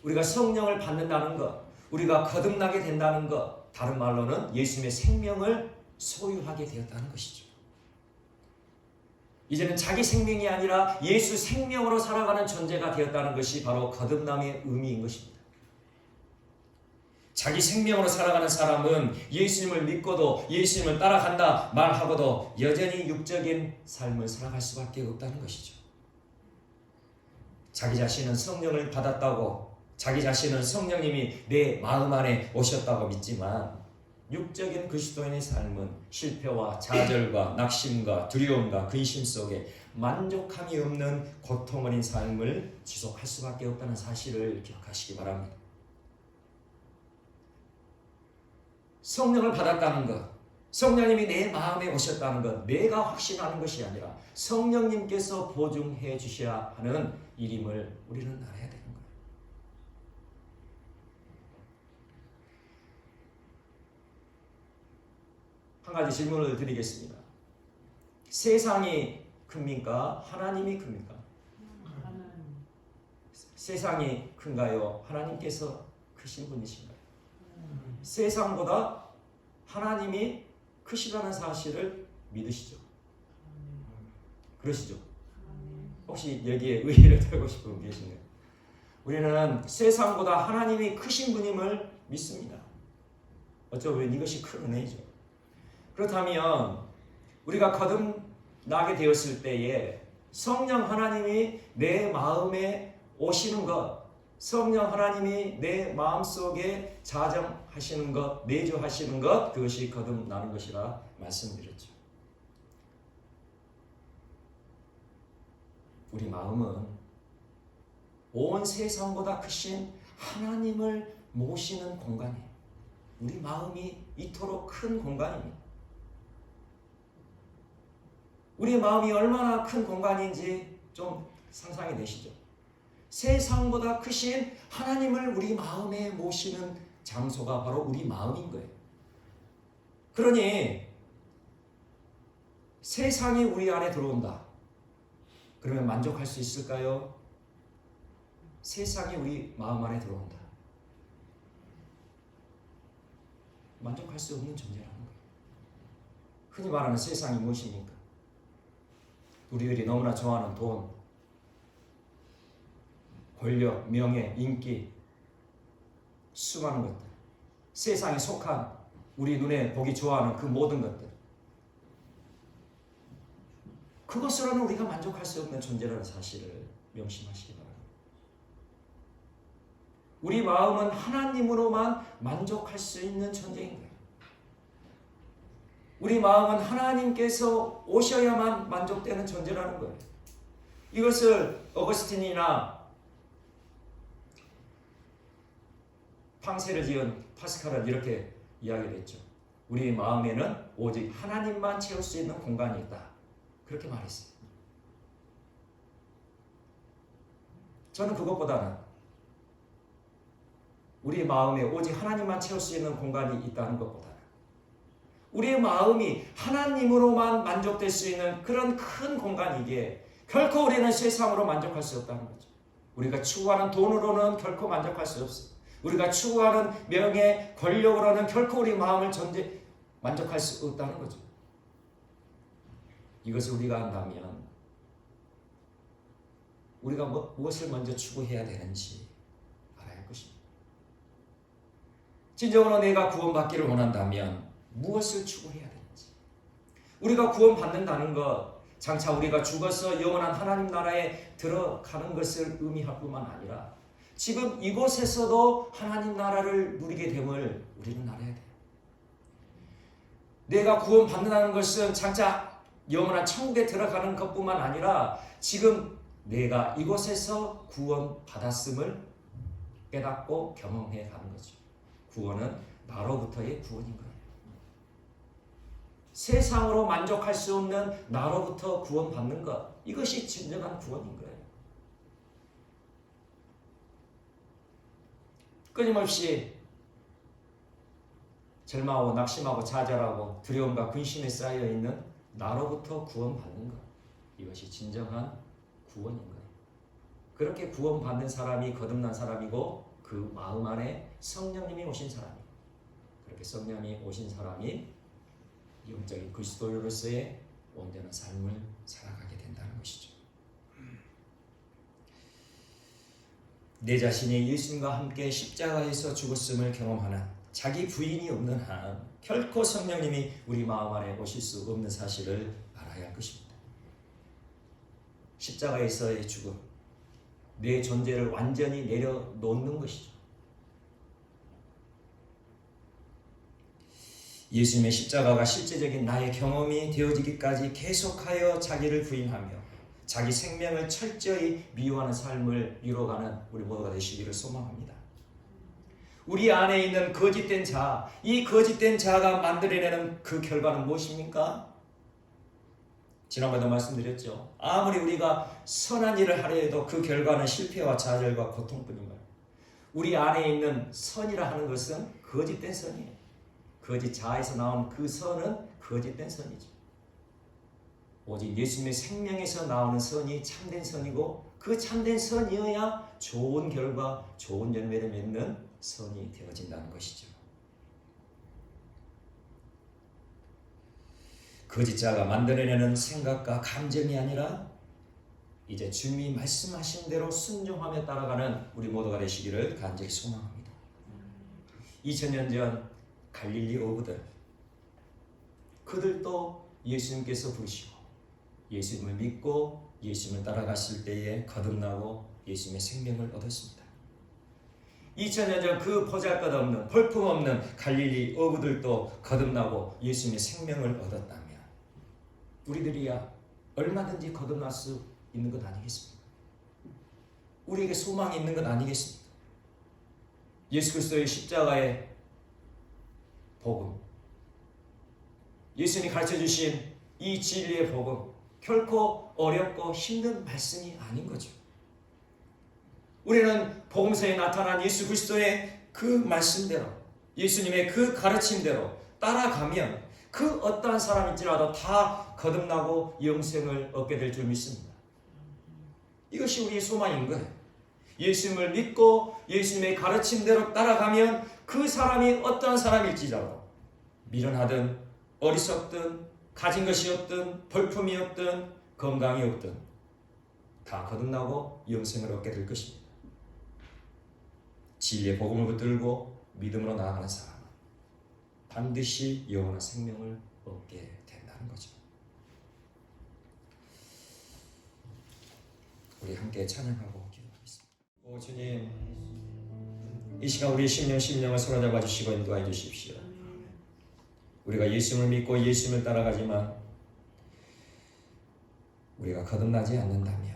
우리가 성령을 받는다는 것, 우리가 거듭나게 된다는 것, 다른 말로는 예수님의 생명을 소유하게 되었다는 것이죠. 이제는 자기 생명이 아니라 예수 생명으로 살아가는 존재가 되었다는 것이 바로 거듭남의 의미인 것입니다. 자기 생명으로 살아가는 사람은 예수님을 믿고도 예수님을 따라간다 말하고도 여전히 육적인 삶을 살아갈 수밖에 없다는 것이죠. 자기 자신은 성령을 받았다고 자기 자신은 성령님이 내 마음 안에 오셨다고 믿지만 육적인 그리스도인의 삶은 실패와 좌절과 낙심과 두려움과 근심 속에 만족함이 없는 고통 어린 삶을 지속할 수밖에 없다는 사실을 기억하시기 바랍니다. 성령을 받았다는 것, 성령님이 내 마음에 오셨다는 것, 내가 확신하는 것이 아니라 성령님께서 보증해 주셔야 하는 일임을 우리는 알아야 되는 거예요. 한 가지 질문을 드리겠습니다. 세상이 큽니까? 하나님이 큽니까? 세상이 큰가요? 하나님께서 크신 분이신가요? 세상보다 하나님이 크시다는 사실을 믿으시죠? 그러시죠? 혹시 여기에 의의를 들고 싶은 분 계시나요? 우리는 세상보다 하나님이 크신 분임을 믿습니다. 어쩌면 이것이 큰 은혜이죠. 그렇다면 우리가 거듭나게 되었을 때에 성령 하나님이 내 마음에 오시는 것, 성령 하나님이 내 마음속에 자정하시는 것, 내주하시는 것, 그것이 거듭나는 것이라 말씀드렸죠. 우리 마음은 온 세상보다 크신 하나님을 모시는 공간이에요. 우리 마음이 이토록 큰 공간입니다. 우리 마음이 얼마나 큰 공간인지 좀 상상이 되시죠? 세상보다 크신 하나님을 우리 마음에 모시는 장소가 바로 우리 마음인 거예요. 그러니 세상이 우리 안에 들어온다. 그러면 만족할 수 있을까요? 세상이 우리 마음 안에 들어온다. 만족할 수 없는 존재라는 거예요. 흔히 말하는 세상이 무엇입니까? 우리들이 너무나 좋아하는 돈, 권력, 명예, 인기, 수많은 것들, 세상에 속한 우리 눈에 보기 좋아하는 그 모든 것들, 그것으로는 우리가 만족할 수 없는 존재라는 사실을 명심하시기 바랍니다. 우리 마음은 하나님으로만 만족할 수 있는 존재인 거예요. 우리 마음은 하나님께서 오셔야만 만족되는 존재라는 거예요. 이것을 어거스틴이나 팡세를 지은 파스칼은 이렇게 이야기를 했죠. 우리 마음에는 오직 하나님만 채울 수 있는 공간이 있다. 그렇게 말했어요. 저는 그것보다는 우리 마음에 오직 하나님만 채울 수 있는 공간이 있다는 것보다는 우리의 마음이 하나님으로만 만족될 수 있는 그런 큰 공간이기에 결코 우리는 세상으로 만족할 수 없다는 거죠. 우리가 추구하는 돈으로는 결코 만족할 수 없어요. 우리가 추구하는 명예, 권력으로는 결코 우리 마음을 만족할 수 없다는 거죠. 이것을 우리가 안다면 우리가 무엇을 먼저 추구해야 되는지 알아야 할 것입니다. 진정으로 내가 구원받기를 원한다면 무엇을 추구해야 되는지, 우리가 구원받는다는 것 장차 우리가 죽어서 영원한 하나님 나라에 들어가는 것을 의미할 뿐만 아니라 지금 이곳에서도 하나님 나라를 누리게 됨을 우리는 알아야 돼요. 내가 구원받는다는 것은 장차 영원한 천국에 들어가는 것뿐만 아니라 지금 내가 이곳에서 구원받았음을 깨닫고 경험해 가는 거죠. 구원은 나로부터의 구원인 거예요. 세상으로 만족할 수 없는 나로부터 구원받는 것, 이것이 진정한 구원인 거예요. 끊임없이 절망하고 낙심하고 좌절하고 두려움과 근심에 쌓여있는 나로부터 구원받는 것, 이것이 진정한 구원인 거예요. 그렇게 구원받는 사람이 거듭난 사람이고 그 마음 안에 성령님이 오신 사람이고, 그렇게 성령이 오신 사람이 영적인 그리스도인으로서의 온전한 삶을 살아가게 된다는 것이죠. 내 자신이 예수님과 함께 십자가에서 죽었음을 경험하는 자기 부인이 없는 한 결코 성령님이 우리 마음 안에 오실 수 없는 사실을 알아야 할 것입니다. 십자가에서의 죽음, 내 존재를 완전히 내려놓는 것이죠. 예수님의 십자가가 실제적인 나의 경험이 되어지기까지 계속하여 자기를 부인하며 자기 생명을 철저히 미워하는 삶을 이뤄가는 우리 모두가 되시기를 소망합니다. 우리 안에 있는 거짓된 자, 이 거짓된 자가 만들어내는 그 결과는 무엇입니까? 지난번에도 말씀드렸죠. 아무리 우리가 선한 일을 하려 해도 그 결과는 실패와 좌절과 고통뿐인 거예요. 우리 안에 있는 선이라 하는 것은 거짓된 선이에요. 거짓 자에서 나온 그 선은 거짓된 선이죠. 오직 예수님의 생명에서 나오는 선이 참된 선이고 그 참된 선이어야 좋은 결과, 좋은 열매를 맺는 선이 되어진다는 것이죠. 거짓자가 만들어내는 생각과 감정이 아니라 이제 주님이 말씀하신 대로 순종하며 따라가는 우리 모두가 되시기를 간절히 소망합니다. 2000년 전 갈릴리 어부들, 그들도 예수님께서 부르시고 예수님을 믿고 예수님을 따라갔을 때에 거듭나고 예수님의 생명을 얻었습니다. 2000년 전 그 보잘것없는 볼품없는 갈릴리 어부들도 거듭나고 예수님의 생명을 얻었다면 우리들이야 얼마든지 거듭날 수 있는 것 아니겠습니까? 우리에게 소망이 있는 것 아니겠습니까? 예수 그리스도의 십자가의 복음, 예수님이 가르쳐주신 이 진리의 복음, 결코 어렵고 힘든 말씀이 아닌 거죠. 우리는 복음서에 나타난 예수 그리스도의 그 말씀대로, 예수님의 그 가르침대로 따라가면 그 어떠한 사람일지라도 다 거듭나고 영생을 얻게 될 줄 믿습니다. 이것이 우리의 소망인 거예요. 예수님을 믿고 예수님의 가르침대로 따라가면 그 사람이 어떠한 사람일지라도 미련하든 어리석든 가진 것이 없든 벌품이 없든 건강이 없든 다 거듭나고 영생을 얻게 될 것입니다. 진리의 복음을 붙들고 믿음으로 나아가는 사람은 반드시 영원한 생명을 얻게 된다는 거죠. 우리 함께 찬양하고 기도하겠습니다. 오 주님, 이 시간 우리의 심령을 사로잡아 주시고 인도하여 주십시오. 우리가 예수님을 믿고 예수님을 따라가지만 우리가 거듭나지 않는다면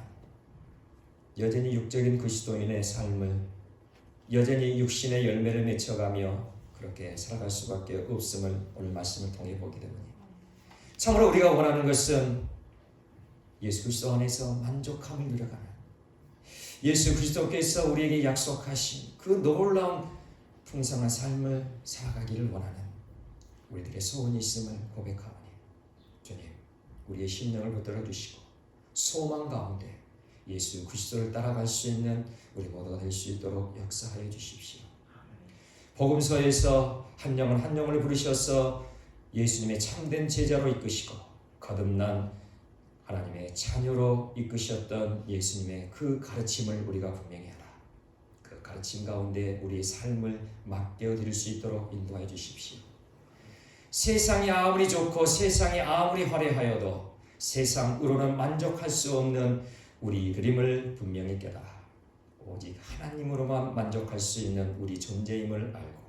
여전히 육적인 그리스도인의 삶을 여전히 육신의 열매를 맺혀가며 그렇게 살아갈 수밖에 없음을 오늘 말씀을 통해 보게 되니 참으로 우리가 원하는 것은 예수 그리스도 안에서 만족함을 누려가는 예수 그리스도께서 우리에게 약속하신 그 놀라운 풍성한 삶을 살아가기를 원하는 우리들의 소원이 있음을 고백하오니 주님, 우리의 심령을 붙들어 주시고 소망 가운데 예수 그리스도를 따라갈 수 있는 우리 모두가 될 수 있도록 역사하여 주십시오. 복음서에서 한 영을 부르셔서 예수님의 참된 제자로 이끄시고 거듭난 하나님의 자녀로 이끄셨던 예수님의 그 가르침을 우리가 분명히 하라. 그 가르침 가운데 우리의 삶을 맡겨 드릴 수 있도록 인도하여 주십시오. 세상이 아무리 좋고 세상이 아무리 화려하여도 세상으로는 만족할 수 없는 우리들임을 분명히 깨달아 오직 하나님으로만 만족할 수 있는 우리 존재임을 알고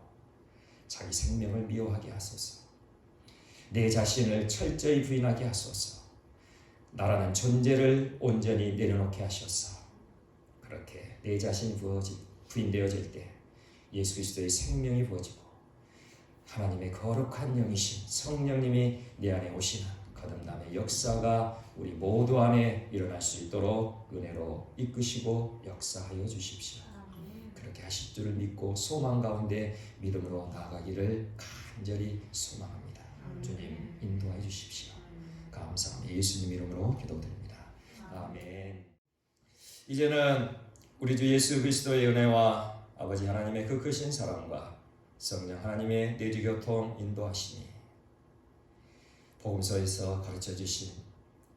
자기 생명을 미워하게 하소서. 내 자신을 철저히 부인하게 하소서. 나라는 존재를 온전히 내려놓게 하셔서 그렇게 내 자신이 부인되어질 때 예수 그리스도의 생명이 부어지고 하나님의 거룩한 영이신 성령님이 내 안에 오시는 거듭남의 역사가 우리 모두 안에 일어날 수 있도록 은혜로 이끄시고 역사하여 주십시오. 그렇게 하실 줄을 믿고 소망 가운데 믿음으로 나아가기를 간절히 소망합니다. 주님 인도하여 주십시오. 감사합니다. 예수님 이름으로 기도드립니다. 아멘. 이제는 우리 주 예수 그리스도의 은혜와 아버지 하나님의 그 크신 사랑과 성령 하나님의 내주교통 인도하시니 복음서에서 가르쳐주신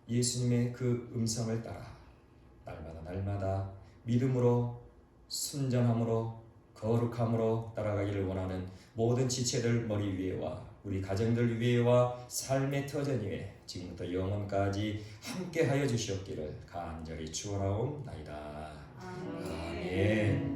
예수님의 그 음성을 따라 날마다 믿음으로 순전함으로 거룩함으로 따라가기를 원하는 모든 지체들 머리 위에와 우리 가정들 위에와 삶의 터전 위에 지금부터 영원까지 함께하여 주시옵기를 간절히 축원하옵나이다. 아멘.